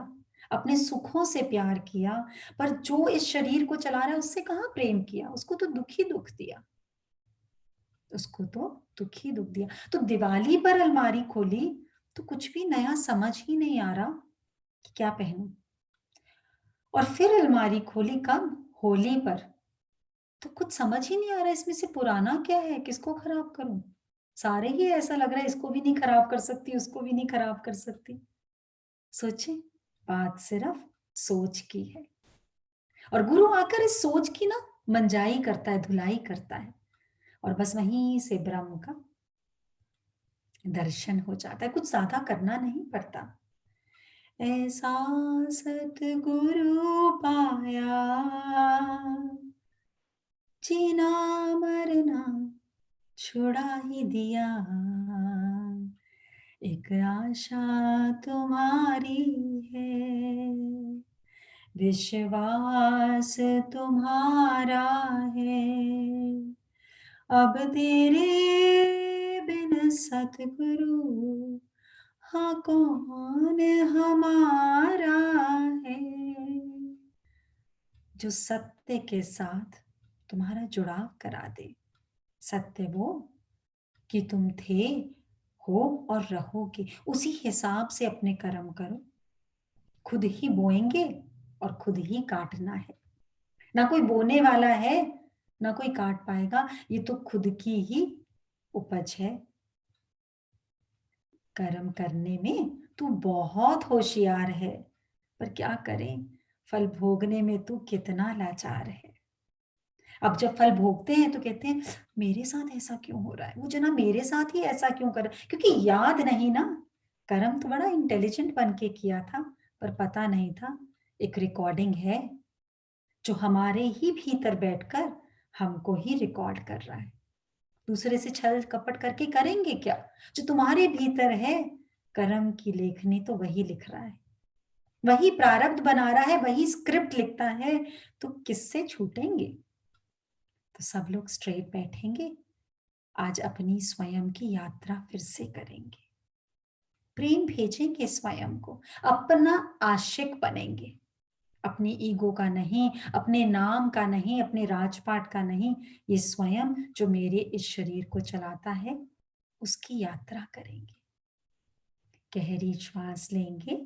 अपने सुखों से प्यार किया, पर जो इस शरीर को चला रहा है उससे कहाँ प्रेम किया? उसको तो दुख ही दुख दिया, उसको तो दुख ही दुख दिया। तो दिवाली पर अलमारी खोली तो कुछ भी नया समझ ही नहीं आ रहा कि क्या पहनूं। और फिर अलमारी खोली कब? होली पर। तो कुछ समझ ही नहीं आ रहा इसमें से पुराना क्या है, किसको खराब करूं। सारे ही ऐसा लग रहा है, इसको भी नहीं खराब कर सकती, उसको भी नहीं खराब कर सकती। सोचे, बात सिर्फ सोच की है। और गुरु आकर इस सोच की ना मंजाई करता है, धुलाई करता है, और बस वहीं से ब्रह्म का दर्शन हो जाता है। कुछ ज्यादा करना नहीं पड़ता। ऐसा सतगुरु पाया, जीना मरना छुड़ा ही दिया, एक आशा तुम्हारी है, विश्वास तुम्हारा है, अब तेरे बिन सतगुरु हाँ कौन हमारा है। जो सत्य के साथ तुम्हारा जुड़ाव करा दे। सत्य वो कि तुम थे, हो और रहोगे, उसी हिसाब से अपने कर्म करो। खुद ही बोएंगे और खुद ही काटना है। ना कोई बोने वाला है, ना कोई काट पाएगा। ये तो खुद की ही उपज है। कर्म करने में तू बहुत होशियार है, पर क्या करें, फल भोगने में तू कितना लाचार है। अब जब फल भोगते हैं तो कहते हैं मेरे साथ ऐसा क्यों हो रहा है, वो जना मेरे साथ ही ऐसा क्यों कर रहा है, क्योंकि याद नहीं ना। कर्म तो बड़ा इंटेलिजेंट बन के किया था, पर पता नहीं था एक रिकॉर्डिंग है जो हमारे ही भीतर बैठकर हमको ही रिकॉर्ड कर रहा है। दूसरे से छल कपट करके करेंगे क्या? जो तुम्हारे भीतर है, कर्म की लेखनी तो वही लिख रहा है, वही प्रारब्ध बना रहा है, वही स्क्रिप्ट लिखता है। तो किससे छूटेंगे? तो सब लोग स्ट्रेट बैठेंगे, आज अपनी स्वयं की यात्रा फिर से करेंगे। प्रेम भेजेंगे स्वयं को, अपना आशिक बनेंगे। अपनी ईगो का नहीं, अपने नाम का नहीं, अपने राजपाट का नहीं, ये स्वयं जो मेरे इस शरीर को चलाता है उसकी यात्रा करेंगे। गहरी श्वास लेंगे,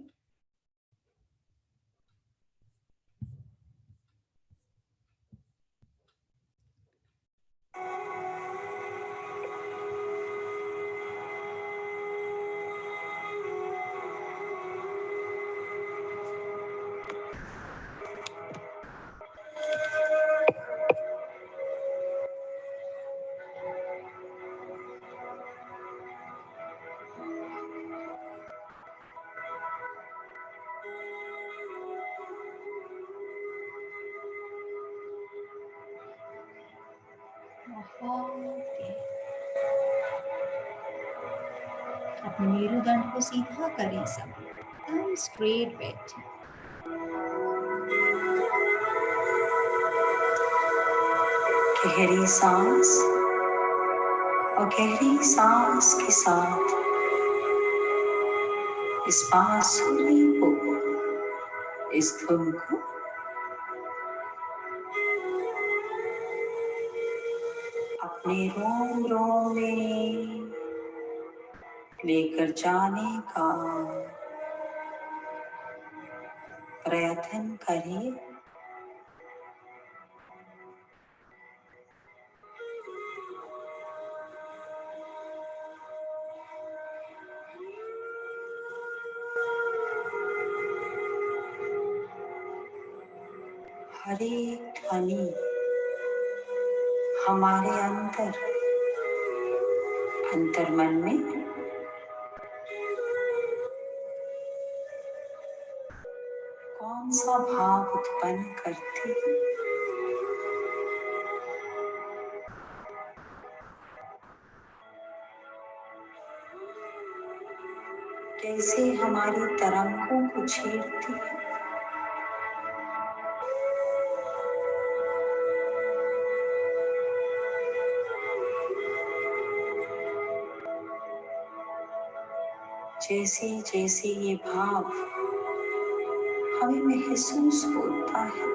अपने मेरुदंड को सीधा करें, सब एकदम स्ट्रेट बैठे। गहरी सांस और गहरी सांस के साथ इस बांसुरी को, इस धुन को अपने रोम रोम में लेकर जाने का प्रयत्न करिए। हर एक ध्वनि हमारे अंतर्मन में कौन सा भाव उत्पन्न करती है, जैसे हमारी तरंगों को छेड़ती है। जैसे जैसे ये भाव हमें महसूस होता है,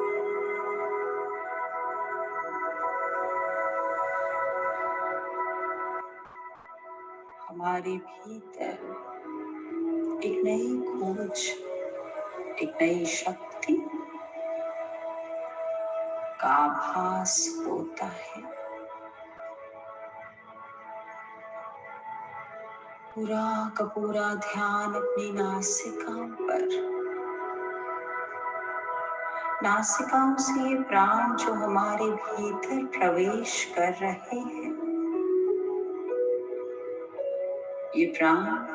हमारे भीतर एक नई खोज, एक नई शक्ति का आभास होता है। पूरा का पूरा ध्यान अपनी नासिकाओं पर, नासिकाओं से प्राण जो हमारे भीतर प्रवेश कर रहे हैं, ये प्राण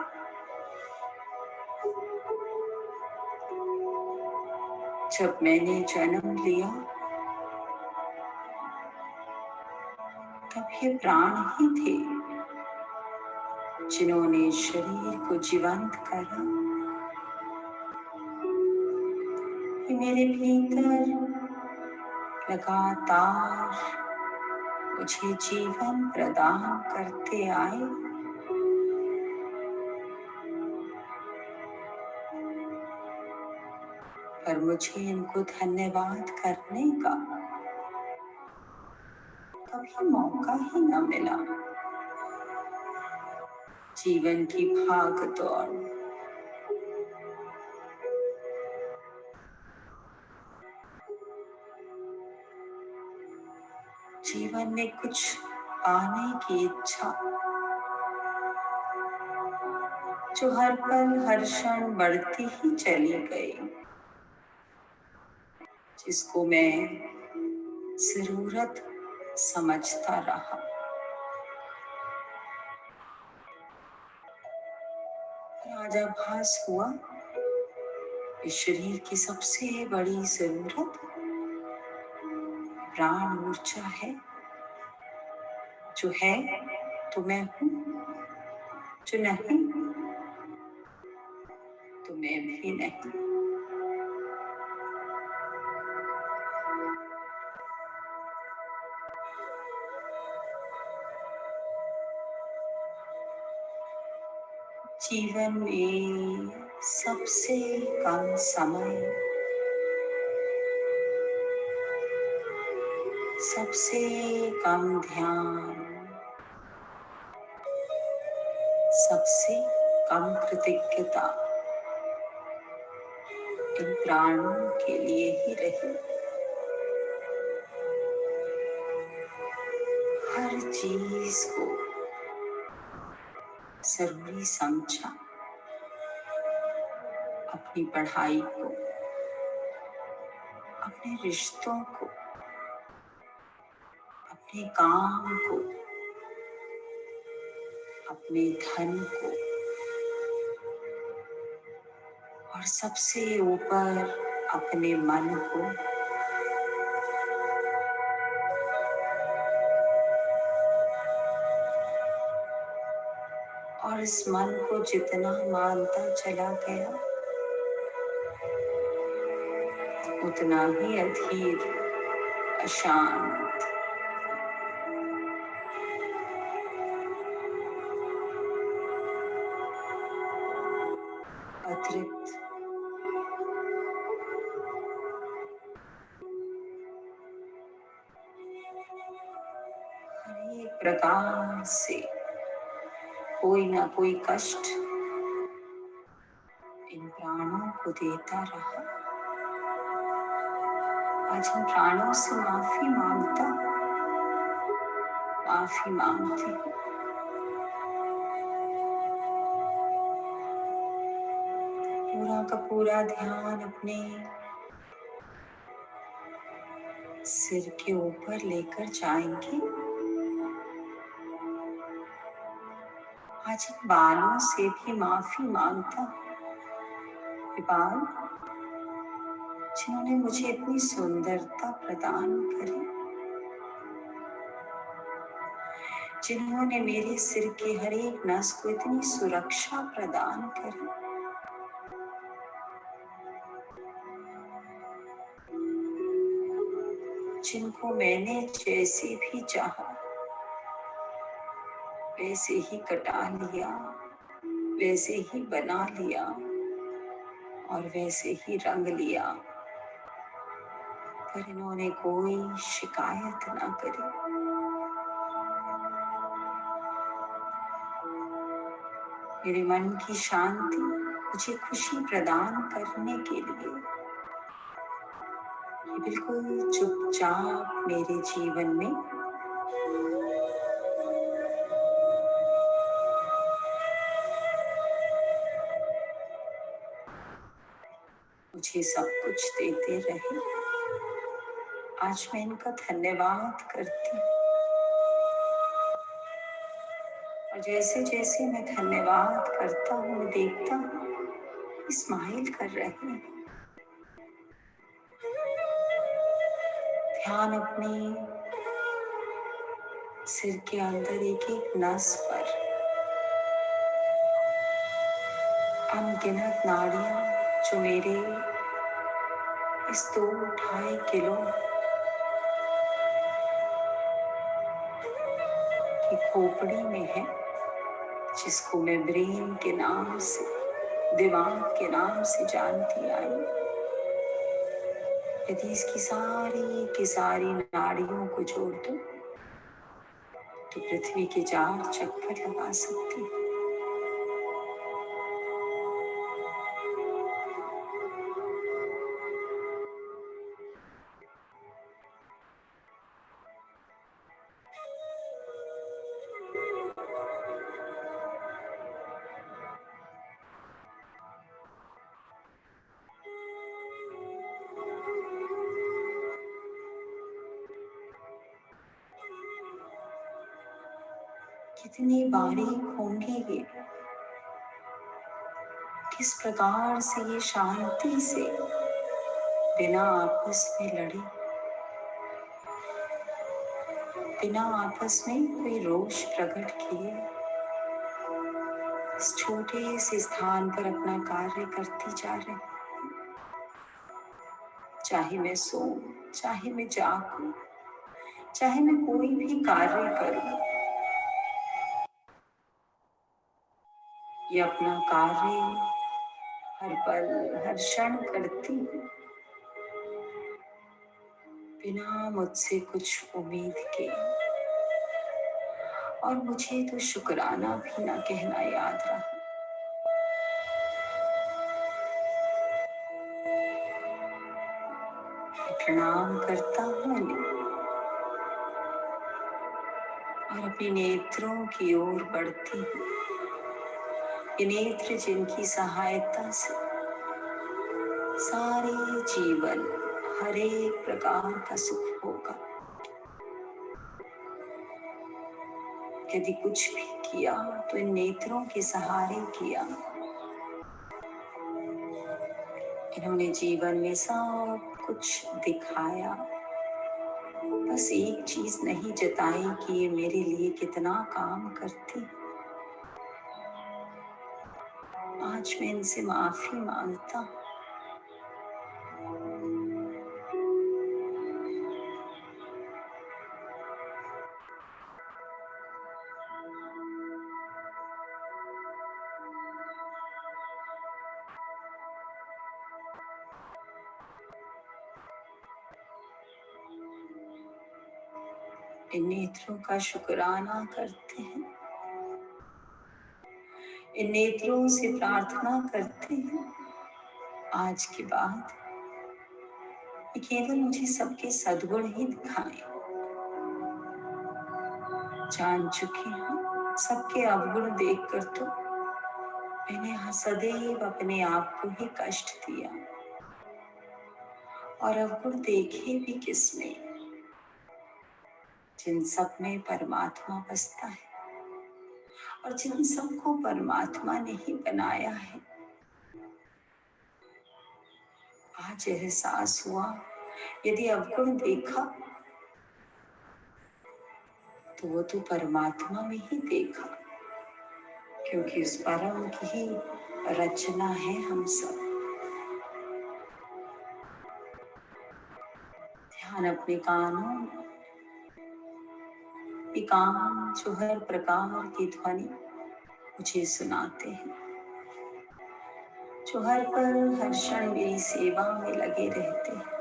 जब मैंने जन्म लिया तब ये प्राण ही थे जिन्होंने शरीर को जीवंत करा। ये मेरे भीतर लगातार मुझे जीवन प्रदान करते आए। पर मुझे इनको धन्यवाद करने का कभी मौका ही न मिला। जीवन की भाग दौड़, जीवन में कुछ पाने की इच्छा जो हर पल हर क्षण बढ़ती ही चली गई, जिसको मैं जरूरत समझता रहा। आज आभास हुआ इस शरीर की सबसे बड़ी जरूरत प्राण ऊर्जा है। जो है तो मैं हूं, जो नहीं तो मैं भी नहीं। जीवन में सबसे कम समय, सबसे कम ध्यान, सबसे कम कृतज्ञता इन प्राणों के लिए ही रही। हर चीज को जरूरी समझा, अपनी पढ़ाई को, अपने रिश्तों को, अपने काम को, अपने धन को, और सबसे ऊपर अपने मन को। और इस मन को जितना मानता चला गया उतना ही अधीर, अशांत, अतृप्त, हर एक प्रकार से कोई ना कोई कष्ट इन प्राणों को देता रहा। आज इन प्राणों से माफी मांगती हूँ। पूरा का पूरा ध्यान अपने सिर के ऊपर लेकर जाएंगे। आज इन बालों से भी माफी मांगता हूँ। ये बाल जिन्होंने मुझे इतनी सुंदरता प्रदान करी, जिन्होंने मेरे सिर के हर एक नस को इतनी सुरक्षा प्रदान करी, जिनको मैंने जैसे भी चाहा वैसे ही कटा लिया, वैसे ही बना लिया और वैसे ही रंग लिया, पर इन्होंने कोई शिकायत ना करी। मेरे मन की शांति मुझे खुशी प्रदान करने के लिए ये बिल्कुल चुपचाप मेरे जीवन में मुझे सब कुछ देते रहे। आज मैं इनका धन्यवाद करती हूँ और जैसे जैसे मैं धन्यवाद करता हूँ मैं देखता हूँ स्माइल कर रहे हैं। ध्यान अपने सिर के अंदर एक एक नस पर, अनगिनत नाड़ियां जो मेरे इस 2-2.5 किलो की खोपड़ी में है, जिसको मैं ब्रेन के नाम से, दिमाग के नाम से जानती आई। यदि इसकी सारी की सारी नाड़ियों को जोड़ दूं तो पृथ्वी के 4 चक्कर लगा सकती हूँ। कितनी बारीक होंगे ये, किस प्रकार से ये शांति से बिना आपस में लड़े, बिना आपस में कोई रोष प्रकट किए इस छोटे से स्थान पर अपना कार्य करती जा रही। चाहे मैं सोऊं, चाहे मैं जागूं, चाहे मैं कोई भी कार्य करूं, ये अपना कार्य हर पल हर क्षण करती हूँ बिना मुझसे कुछ उम्मीद के। और मुझे तो शुक्राना भी ना कहना याद रहा। प्रणाम करता हूँ और अपने नेत्रों की ओर बढ़ती हूँ। ये नेत्र जिनकी सहायता से सारे जीवन हर एक प्रकार का सुख होगा। यदि कुछ भी किया तो इन नेत्रों के सहारे किया। इन्होंने जीवन में सब कुछ दिखाया, बस एक चीज नहीं जताई कि ये मेरे लिए कितना काम करती। आज मैं इनसे माफी मांगता हूँ। इन नेत्रों का शुक्राना करते हैं, इन नेत्रों से प्रार्थना करते हैं आज के बाद ये केवल मुझे सबके सद्गुण ही दिखाएं। जान चुकी हूँ सबके अवगुण देखकर तो मैंने सदैव अपने आप को ही कष्ट दिया, और अवगुण देखे भी किसने, जिन सब में परमात्मा बसता है और जिन सबको परमात्मा ने ही बनाया है। आज एहसास हुआ यदि अवगुण देखा तो वो तो परमात्मा में ही देखा, क्योंकि उस परम की ही रचना है हम सब। ध्यान अपने कानों में, ये कान जो हर प्रकार की ध्वनि मुझे सुनाते हैं, जो हर पल हर क्षण मेरी सेवा में लगे रहते हैं।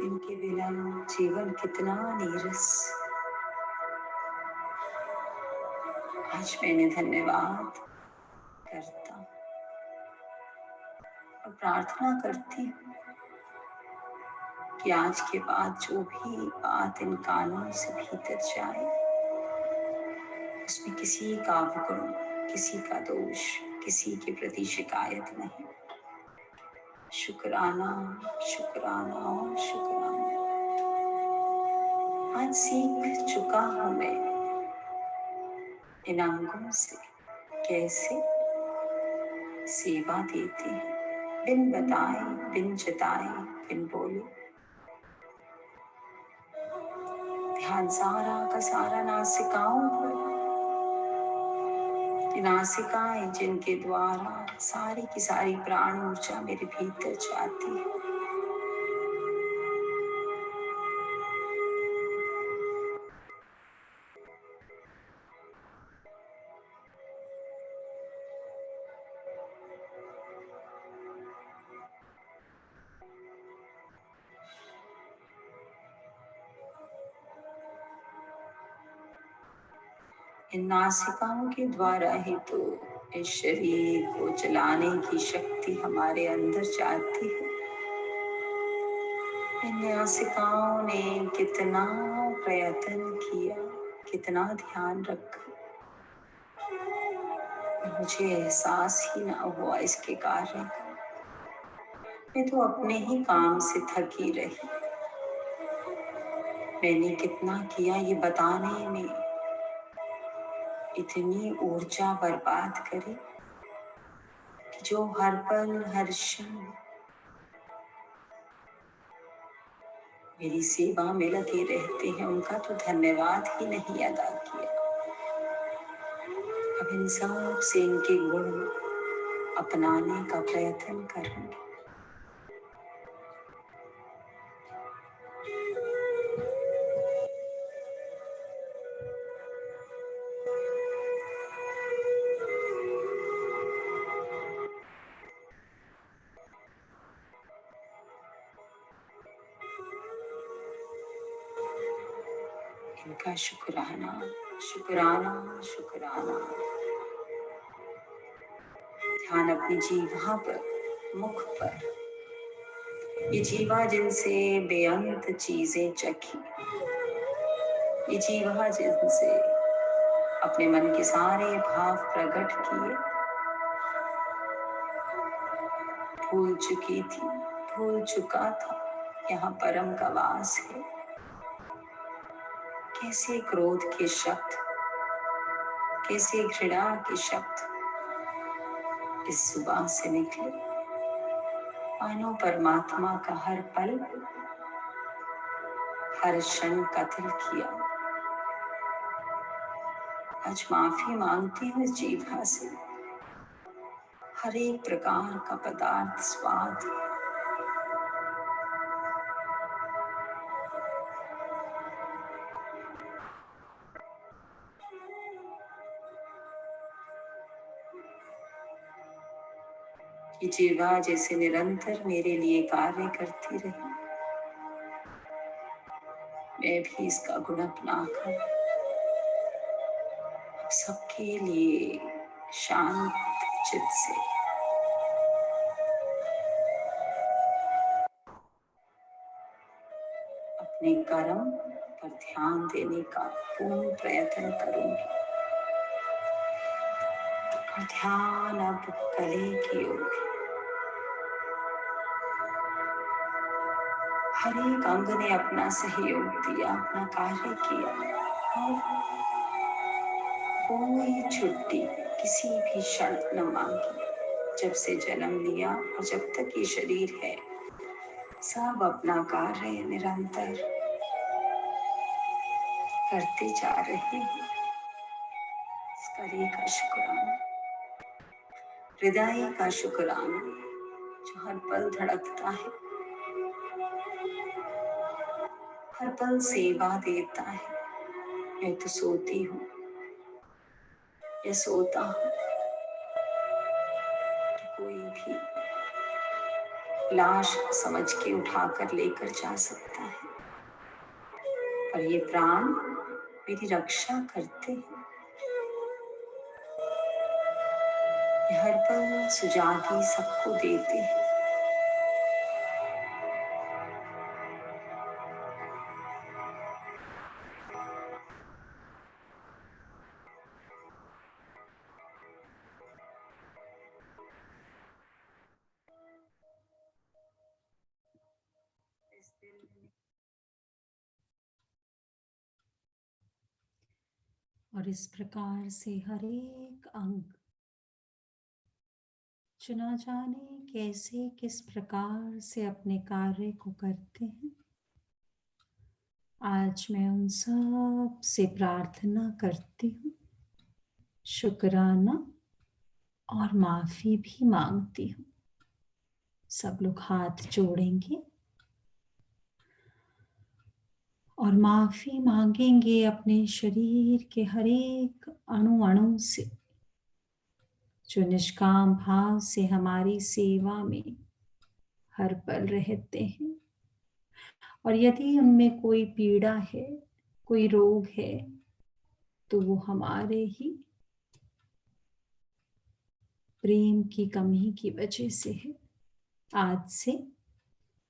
इनके बिना जीवन कितना नीरस। आज मैंने धन्यवाद करता और प्रार्थना करती हूँ कि आज के बाद जो भी बात इन कानों से भीतर जाए, उसमें किसी का अवगुण, किसी का दोष, किसी के प्रति शिकायत नहीं। शुक्राना, शुक्राना और शुक्राना। आज सीख चुका हूं मैं इन अंगों से कैसे सेवा देती है, बिन बताए, बिन जताए, बिन बोले। ध्यान सारा का सारा नासिकाओं पर, नासिकाएं जिनके द्वारा सारी की सारी प्राण ऊर्जा मेरे भीतर जाती है। इन नासिकाओं के द्वारा ही तो इस शरीर को चलाने की शक्ति हमारे अंदर जाती है। इन नासिकाओं ने कितना प्रयत्न किया, कितना ध्यान रखा, मुझे एहसास ही ना हुआ इसके कार्य का। मैं तो अपने ही काम से थकी रही। मैंने कितना किया ये बताने में, इतनी ऊर्जा बर्बाद करी कि जो हर पल हर क्षण मेरी सेवा में लगे रहते हैं, उनका तो धन्यवाद ही नहीं अदा किया। अब इन सब से इनके गुण अपनाने का प्रयत्न करूंगी। इनका शुक्राना, शुक्राना, शुक्राना। ध्यान अपनी जीवा पर, मुख पर। ये जीवा जिनसे बेअंत चीजें चखी, ये जीवा जिनसे अपने मन के सारे भाव प्रकट किए, भूल चुकी थी, भूल चुका था यहाँ परम का वास है। कैसे क्रोध के शब्द, कैसे घृणा के शब्द इस जुबान से निकले, मानो परमात्मा का हर पल हर क्षण कत्ल किया। आज माफी मांगती हूँ इस जीवा से। हर एक प्रकार का पदार्थ, स्वाद ये जीवा जैसे निरंतर मेरे लिए कार्य करती रही, मैं भी इसका गुण अपनाकर सबके लिए शांत चित से अपने कर्म पर ध्यान देने का पूर्ण प्रयत्न करूंगी। और ध्यान अब गले की ओर, हर एक अंग ने अपना सहयोग दिया, अपना कार्य किया और कोई छुट्टी किसी भी क्षण न मांगी। जब से जन्म लिया और जब तक ये शरीर है, सब अपना कार्य निरंतर करते जा रहे हैं। इस करे का शुक्राना, हृदय का शुक्राना जो हर पल धड़कता है, हर पल सेवा देता है। मैं तो सोती हूँ या सोता हूँ तो कोई भी लाश को समझ के उठाकर लेकर जा सकता है, पर ये प्राण मेरी रक्षा करते हैं। ये हर पल सुजागी सबको देते हैं। और इस प्रकार से हर एक अंग चुना जाने कैसे किस प्रकार से अपने कार्य को करते हैं। आज मैं उन सब से प्रार्थना करती हूँ, शुक्राना और माफी भी मांगती हूँ। सब लोग हाथ जोड़ेंगे और माफी मांगेंगे अपने शरीर के हर एक अणु अणु से, जो निष्काम भाव से हमारी सेवा में हर पल रहते हैं। और यदि उनमें कोई पीड़ा है, कोई रोग है, तो वो हमारे ही प्रेम की कमी की वजह से है। आज से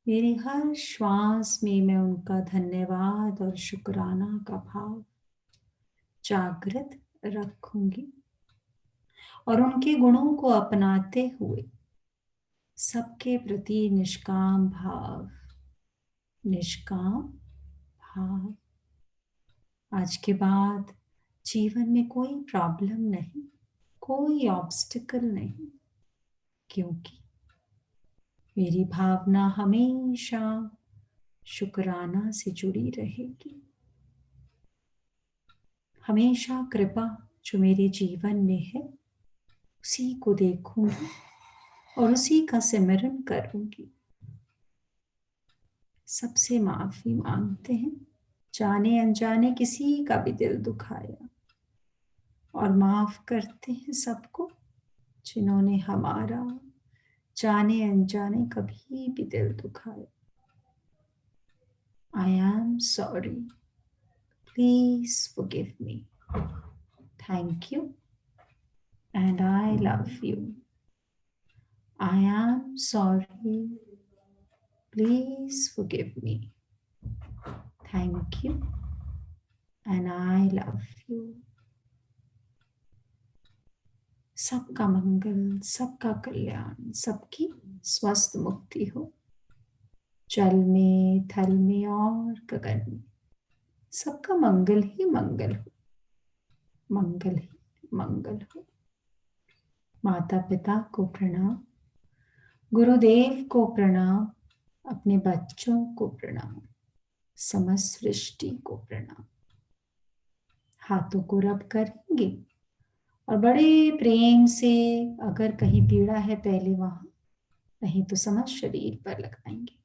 मेरी हर श्वास में मैं उनका धन्यवाद और शुक्राना का भाव जागृत रखूंगी और उनके गुणों को अपनाते हुए सबके प्रति निष्काम भाव, निष्काम भाव। आज के बाद जीवन में कोई प्रॉब्लम नहीं, कोई ऑब्स्टिकल नहीं, क्योंकि मेरी भावना हमेशा शुक्राना से जुड़ी रहेगी। हमेशा कृपा जो मेरे जीवन में है उसी को देखूंगी और उसी का सिमरन करूंगी। सबसे माफी मांगते हैं, जाने अनजाने किसी का भी दिल दुखाया, और माफ करते हैं सबको जिन्होंने हमारा जाने अनजाने कभी भी दिल दुखाया। I am sorry. Please forgive me. Thank you. And I love you. I am sorry. Please forgive me. Thank you. And I love you. सबका मंगल, सबका कल्याण, सबकी स्वस्थ मुक्ति हो। जल में, थल में और गगन में सबका मंगल ही मंगल हो, मंगल ही मंगल हो। माता पिता को प्रणाम, गुरुदेव को प्रणाम, अपने बच्चों को प्रणाम, समस्त सृष्टि को प्रणाम। हाथों को रब करेंगे और बड़े प्रेम से, अगर कहीं पीड़ा है पहले वहां, नहीं तो समस्त शरीर पर लगाएंगे।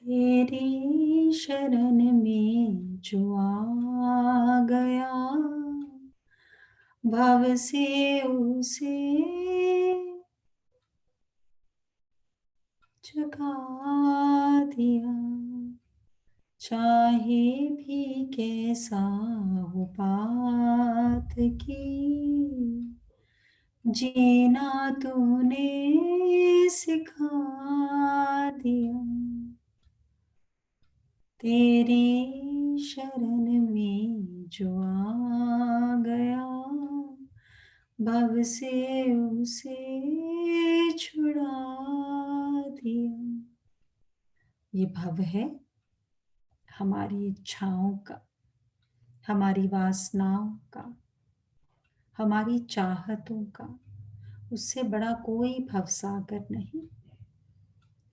तेरी शरण में जो आ गया, भव से उसे जगा दिया। चाहे भी कैसा हो बात की, जीना तूने सिखा दिया। तेरी शरण में जो आ गया, भव से उसे छुड़ा प्रियम। ये भव है हमारी इच्छाओं का, हमारी वासनाओं का, हमारी चाहतों का। उससे बड़ा कोई भवसागर नहीं।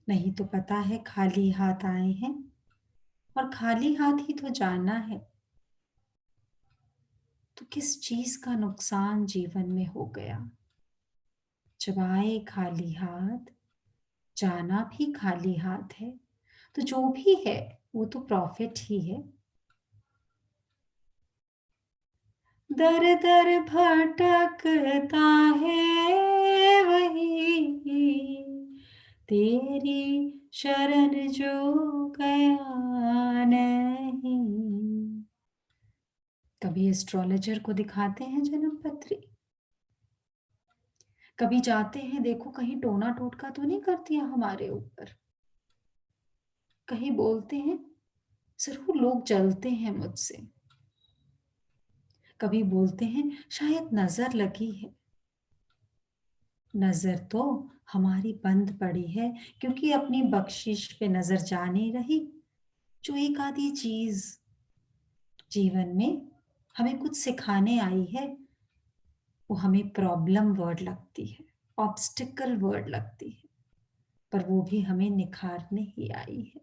नहीं तो पता है खाली हाथ आए हैं और खाली हाथ ही तो जाना है। तो किस चीज का नुकसान जीवन में हो गया? जब आए खाली हाथ, जाना भी खाली हाथ है, तो जो भी है वो तो प्रॉफिट ही है। दर दर भटकता है वही, तेरी शरण जो गया नहीं। कभी एस्ट्रोलॉजर को दिखाते हैं जन्म पत्री, कभी जाते हैं देखो कहीं टोना टोटका तो नहीं कर दिया हमारे ऊपर, कहीं बोलते हैं जरूर लोग जलते हैं मुझसे, कभी बोलते हैं शायद नजर लगी है। नजर तो हमारी बंद पड़ी है क्योंकि अपनी बख्शिश पे नजर जा नहीं रही। जो एक आधी चीज जीवन में हमें कुछ सिखाने आई है वो हमें प्रॉब्लम वर्ड लगती है, ऑब्स्टिकल वर्ड लगती है, पर वो भी हमें निखारने ही आई है।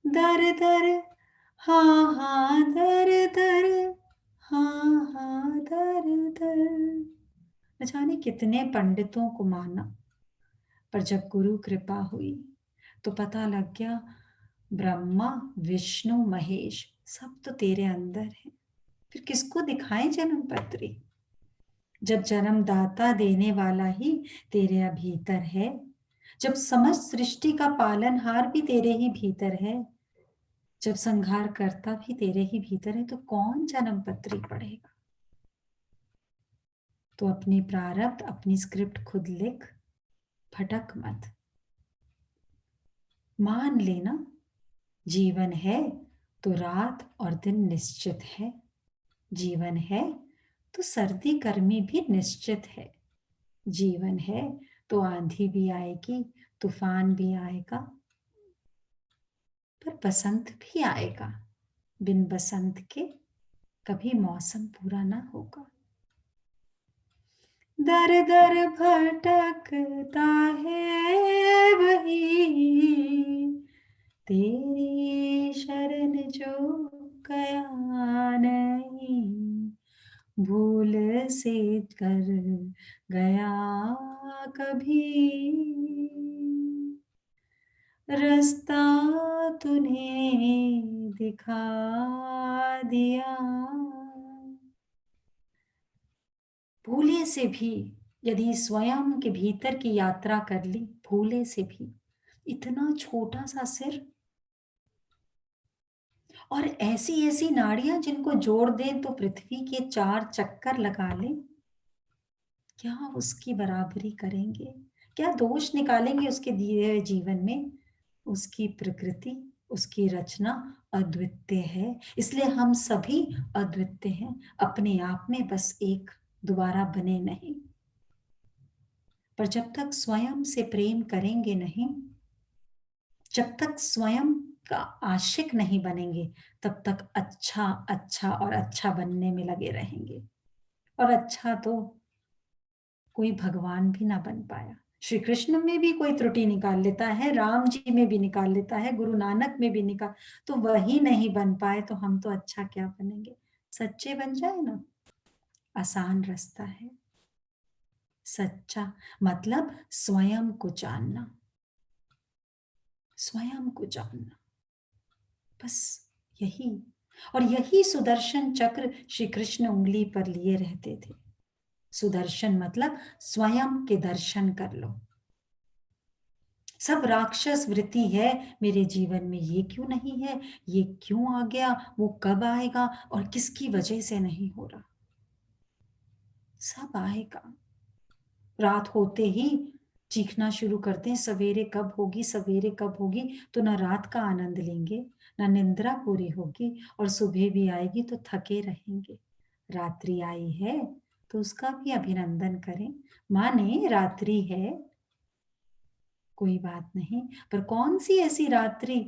दर दर हाँ हाँ दर दर, हाँ हाँ दर दर। न जाने कितने पंडितों को माना, पर जब गुरु कृपा हुई तो पता लग गया ब्रह्मा विष्णु महेश सब तो तेरे अंदर है। फिर किसको दिखाएं जन्म पत्री, जब जन्मदाता देने वाला ही तेरे भीतर है, जब समस्त सृष्टि का पालनहार भी तेरे ही भीतर है, जब संहार करता भी तेरे ही भीतर है, तो कौन जन्म पत्री पढ़ेगा? तो अपनी प्रारब्ध अपनी स्क्रिप्ट खुद लिख, भटक मत। मान लेना जीवन है तो रात और दिन निश्चित है, जीवन है तो सर्दी गर्मी भी निश्चित है, जीवन है तो आंधी भी आएगी तूफान भी आएगा, पर बसंत भी आएगा। बिन बसंत के कभी मौसम पूरा ना होगा। दर दर भटकता है वही, तेरी शरण जो गया नहीं, भूल से कर गया कभी, रास्ता तूने दिखा दिया। भूले से भी यदि स्वयं के भीतर की यात्रा कर ली, भूले से भी इतना छोटा सा सिर और ऐसी ऐसी नाड़ियां जिनको जोड़ दें तो पृथ्वी के 4 चक्कर लगा लें, क्या उसकी बराबरी करेंगे? क्या दोष निकालेंगे उसके दिए हुए जीवन में? उसकी प्रकृति उसकी रचना अद्वितीय है, इसलिए हम सभी अद्वितीय हैं अपने आप में, बस एक दोबारा बने नहीं। पर जब तक स्वयं से प्रेम करेंगे नहीं, जब तक स्वयं का आशिक नहीं बनेंगे, तब तक अच्छा अच्छा और अच्छा बनने में लगे रहेंगे। और अच्छा तो कोई भगवान भी ना बन पाया। श्री कृष्ण में भी कोई त्रुटि निकाल लेता है, राम जी में भी निकाल लेता है, गुरु नानक में भी निकाल, तो वही नहीं बन पाए तो हम तो अच्छा क्या बनेंगे? सच्चे बन जाए ना, आसान रास्ता है। सच्चा मतलब स्वयं को जानना, स्वयं को जानना, बस यही। और यही सुदर्शन चक्र श्री कृष्ण उंगली पर लिए रहते थे। सुदर्शन मतलब स्वयं के दर्शन कर लो। सब राक्षस वृत्ति है मेरे जीवन में, ये क्यों नहीं है, ये क्यों आ गया, वो कब आएगा और किसकी वजह से नहीं हो रहा, सब आएगा। रात होते ही चीखना शुरू करते हैं सवेरे कब होगी, सवेरे कब होगी, तो ना रात का आनंद लेंगे ना निंद्रा पूरी होगी, और सुबह भी आएगी तो थके रहेंगे। रात्रि आई है तो उसका भी अभिनंदन करें, माने रात्रि है कोई बात नहीं, पर कौन सी ऐसी रात्रि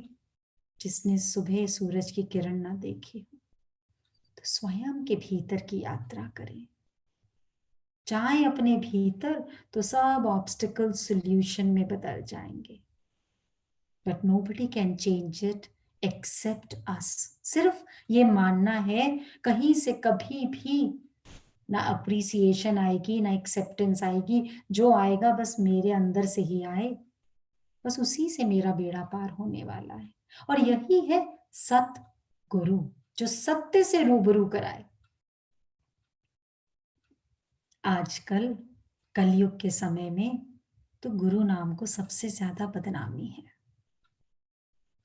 जिसने सुबह सूरज की किरण ना देखी हो? तो स्वयं के भीतर की यात्रा करें, जाएं अपने भीतर, तो सब ऑब्स्टिकल सॉल्यूशन में बदल जाएंगे। But nobody can change it except us. सिर्फ ये मानना है, कहीं से कभी भी ना अप्रिसिएशन आएगी ना एक्सेप्टेंस आएगी, जो आएगा बस मेरे अंदर से ही आए, बस उसी से मेरा बेड़ा पार होने वाला है। और यही है सत गुरु, जो सत्य से रूबरू कराए। आजकल कलयुग के समय में तो गुरु नाम को सबसे ज्यादा बदनामी है,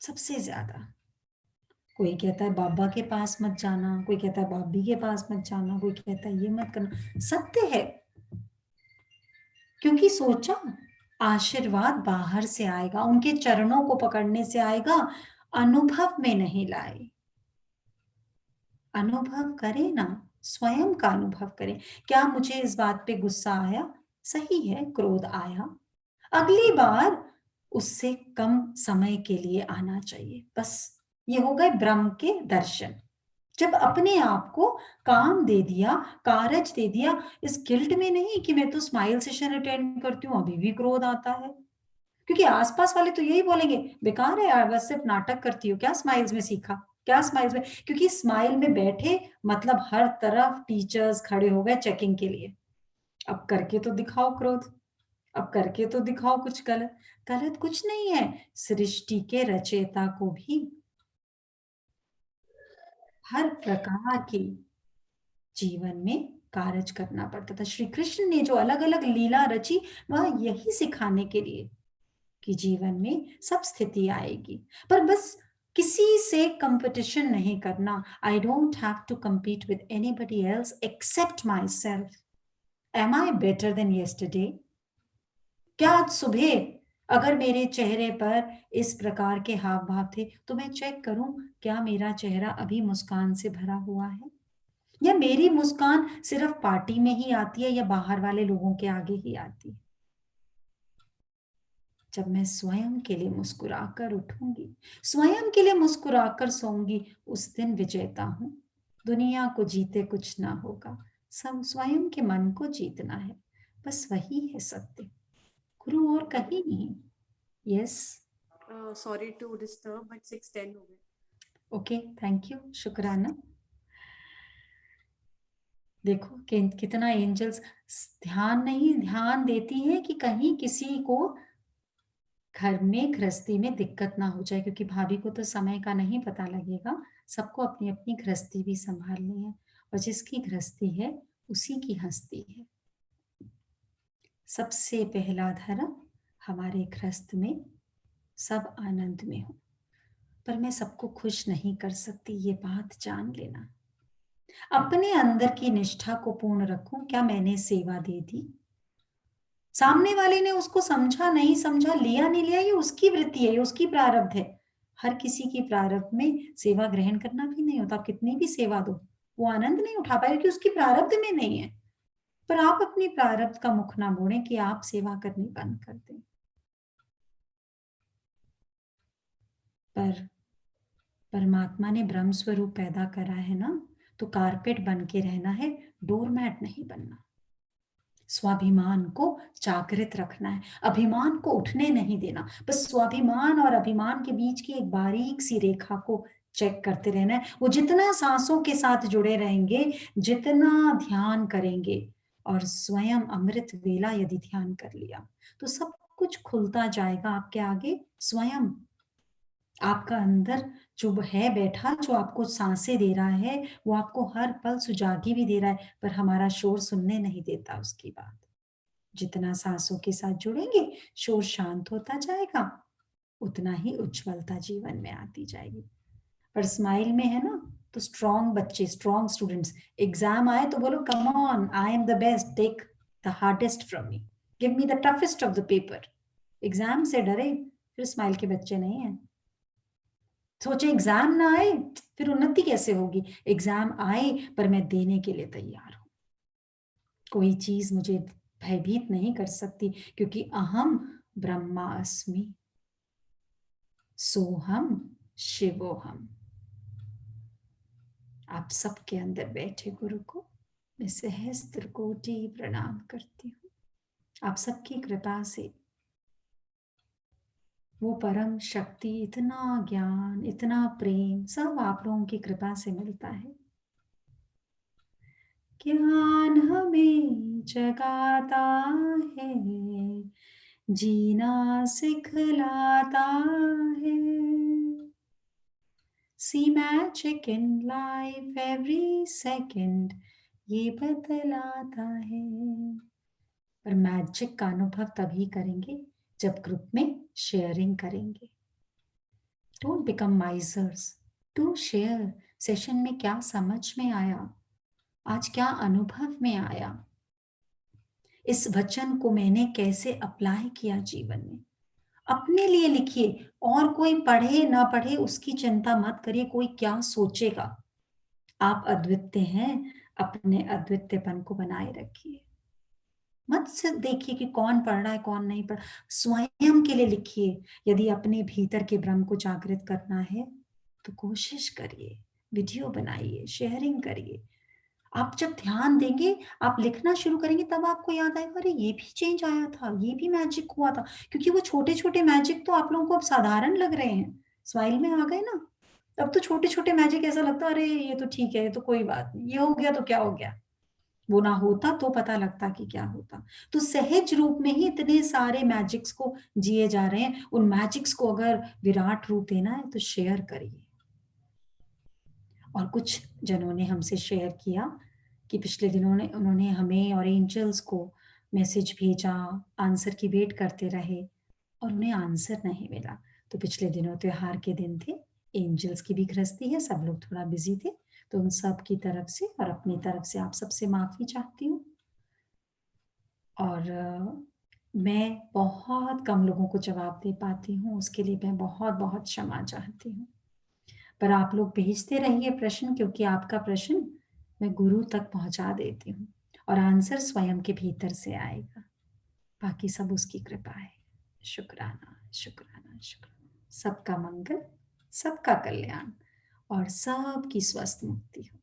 सबसे ज्यादा। कोई कहता है बाबा के पास मत जाना, कोई कहता है बाबी के पास मत जाना, कोई कहता है ये मत करना। सत्य है, क्योंकि सोचा आशीर्वाद बाहर से आएगा, उनके चरणों को पकड़ने से आएगा, अनुभव में नहीं लाए। अनुभव करें ना, स्वयं का अनुभव करें। क्या मुझे इस बात पे गुस्सा आया? सही है, क्रोध आया, अगली बार उससे कम समय के लिए आना चाहिए। बस ये हो गए ब्रह्म के दर्शन। जब अपने आप को काम दे दिया, कारज दे दिया, इस गिल्ट में नहीं कि मैं तो स्माइल सेशन अटेंड करती हूँ अभी भी क्रोध आता है, क्योंकि आसपास वाले तो यही बोलेंगे बेकार है यार, बस सिर्फ नाटक करती हो, क्या स्माइल्स में सीखा, क्या स्माइल्स में। क्योंकि स्माइल में बैठे मतलब हर तरफ टीचर्स खड़े हो गए चेकिंग के लिए। अब करके तो दिखाओ क्रोध, अब करके तो दिखाओ कुछ गलत। गलत कुछ नहीं है, सृष्टि के रचयिता को भी हर प्रकार के जीवन में कारज करना पड़ता था। श्री कृष्ण ने जो अलग अलग लीला रची, वह यही सिखाने के लिए कि जीवन में सब स्थिति आएगी, पर बस किसी से कंपटीशन नहीं करना। I don't have to compete with anybody else except myself. Am I better than yesterday? क्या आज सुबह अगर मेरे चेहरे पर इस प्रकार के हाव भाव थे, तो मैं चेक करूं क्या मेरा चेहरा अभी मुस्कान से भरा हुआ है, या मेरी मुस्कान सिर्फ पार्टी में ही आती है, या बाहर वाले लोगों के आगे ही आती है। जब मैं स्वयं के लिए मुस्कुराकर उठूंगी, स्वयं के लिए मुस्कुराकर सोऊंगी, उस दिन विजेता हूं। दुनिया को जीते कुछ ना होगा, सब स्वयं के मन को जीतना है, बस वही है सत्य, गुरु और कहीं नहीं। Yes, sorry to disturb but 6:10 हो गए। ओके, थैंक यू, शुक्राना। देखो कितना एंजल्स ध्यान देती है कि कहीं किसी को घर में गृहस्थी में दिक्कत ना हो जाए, क्योंकि भाभी को तो समय का नहीं पता लगेगा, सबको अपनी अपनी गृहस्थी भी संभालनी है, और जिसकी गृहस्थी है उसी की हस्ती है। सबसे पहला धर्म हमारे गृहस्थ में सब आनंद में हो, पर मैं सबको खुश नहीं कर सकती, ये बात जान लेना। अपने अंदर की निष्ठा को पूर्ण रखूं। क्या मैंने सेवा दे दी? सामने वाले ने उसको समझा नहीं समझा, लिया नहीं लिया, ये उसकी वृत्ति है, ये उसकी प्रारब्ध है। हर किसी की प्रारब्ध में सेवा ग्रहण करना भी नहीं होता। आप कितनी भी सेवा दो, वो आनंद नहीं उठा पाए क्योंकि उसकी प्रारब्ध में नहीं है। पर आप अपनी प्रारब्ध का मुख ना मोड़ें कि आप सेवा करनी बंद कर दें। पर परमात्मा ने ब्रह्म स्वरूप पैदा करा है ना, तो कारपेट बन के रहना है, डोरमैट नहीं बनना। स्वाभिमान को जागृत रखना है, अभिमान को उठने नहीं देना। बस स्वाभिमान और अभिमान के बीच की एक बारीक सी रेखा को चेक करते रहना है। वो जितना सांसों के साथ जुड़े रहेंगे, जितना ध्यान करेंगे, और स्वयं अमृत वेला यदि ध्यान कर लिया, तो सब कुछ खुलता जाएगा आपके आगे। स्वयं आपका अंदर जो है बैठा, जो आपको सांसें दे रहा है, वो आपको हर पल सुजागी भी दे रहा है, पर हमारा शोर सुनने नहीं देता उसकी बात। जितना सांसों के साथ जुड़ेंगे, शोर शांत होता जाएगा, उतना ही उज्जवलता जीवन में आती जाएगी। पर स्माइल में है ना, तो स्ट्रॉन्ग बच्चे, स्ट्रॉन्ग स्टूडेंट्स, एग्जाम आए तो बोलो come on, I am the best, take the hardest from me, give me the toughest of the paper. Exam से डरे फिर स्माइल के बच्चे नहीं है। सोचे एग्जाम ना आए फिर उन्नति कैसे होगी। एग्जाम आए पर मैं देने के लिए तैयार हूं। कोई चीज मुझे भयभीत नहीं कर सकती, क्योंकि अहम ब्रह्मास्मि सोहम शिवोहम। आप सबके अंदर बैठे गुरु को मैं सहस्त्र कोटि प्रणाम करती हूँ। आप सबकी कृपा से वो परम शक्ति, इतना ज्ञान, इतना प्रेम सब आप लोगों की कृपा से मिलता है। ज्ञान हमें जगाता है, जीना सिखलाता है। See magic in life every second, ये बतलाता है। पर मैजिक का अनुभव तभी करेंगे जब ग्रुप में शेयरिंग करेंगे। Don't become misers, to share session में क्या समझ में आया, आज क्या अनुभव में आया, इस वचन को मैंने कैसे अप्लाई किया जीवन में। अपने लिए लिखिए, और कोई पढ़े ना पढ़े उसकी चिंता मत करिए, कोई क्या सोचेगा। आप अद्वितीय हैं, अपने अद्वितीयपन को बनाए रखिए। मत से देखिए कि कौन पढ़ रहा है कौन नहीं पढ़, स्वयं के लिए लिखिए। यदि अपने भीतर के ब्रह्म को जागृत करना है तो कोशिश करिए, वीडियो बनाइए, शेयरिंग करिए। आप जब ध्यान देंगे, आप लिखना शुरू करेंगे, तब आपको याद आएगा अरे ये भी चेंज आया था, ये भी मैजिक हुआ था। क्योंकि वो छोटे छोटे मैजिक तो आप लोगों को अब साधारण लग रहे हैं, स्माइल में आ गए ना। अब तो छोटे छोटे मैजिक ऐसा लगता है अरे ये तो ठीक है, ये तो कोई बात नहीं, ये हो गया तो क्या हो गया। वो ना होता तो पता लगता कि क्या होता। तो सहज रूप में ही इतने सारे मैजिक्स को जिए जा रहे हैं। उन मैजिक्स को अगर विराट रूप देना है तो शेयर करिए। और कुछ जनों ने हमसे शेयर किया कि पिछले दिनों ने उन्होंने हमें और एंजल्स को मैसेज भेजा, आंसर की वेट करते रहे और उन्हें आंसर नहीं मिला। तो पिछले दिनों त्योहार के दिन थे, एंजल्स की भी गृहस्थी है, सब लोग थोड़ा बिजी थे, तो उन सब की तरफ से और अपनी तरफ से आप सबसे माफी चाहती हूँ। और मैं बहुत कम लोगों को जवाब दे पाती हूँ, उसके लिए मैं बहुत बहुत क्षमा चाहती हूँ। पर आप लोग भेजते रहिए प्रश्न, क्योंकि आपका प्रश्न मैं गुरु तक पहुंचा देती हूँ और आंसर स्वयं के भीतर से आएगा। बाकी सब उसकी कृपा है। शुक्राना शुक्राना शुक्राना। सबका मंगल, सबका कल्याण और सबकी स्वस्थ मुक्ति हो।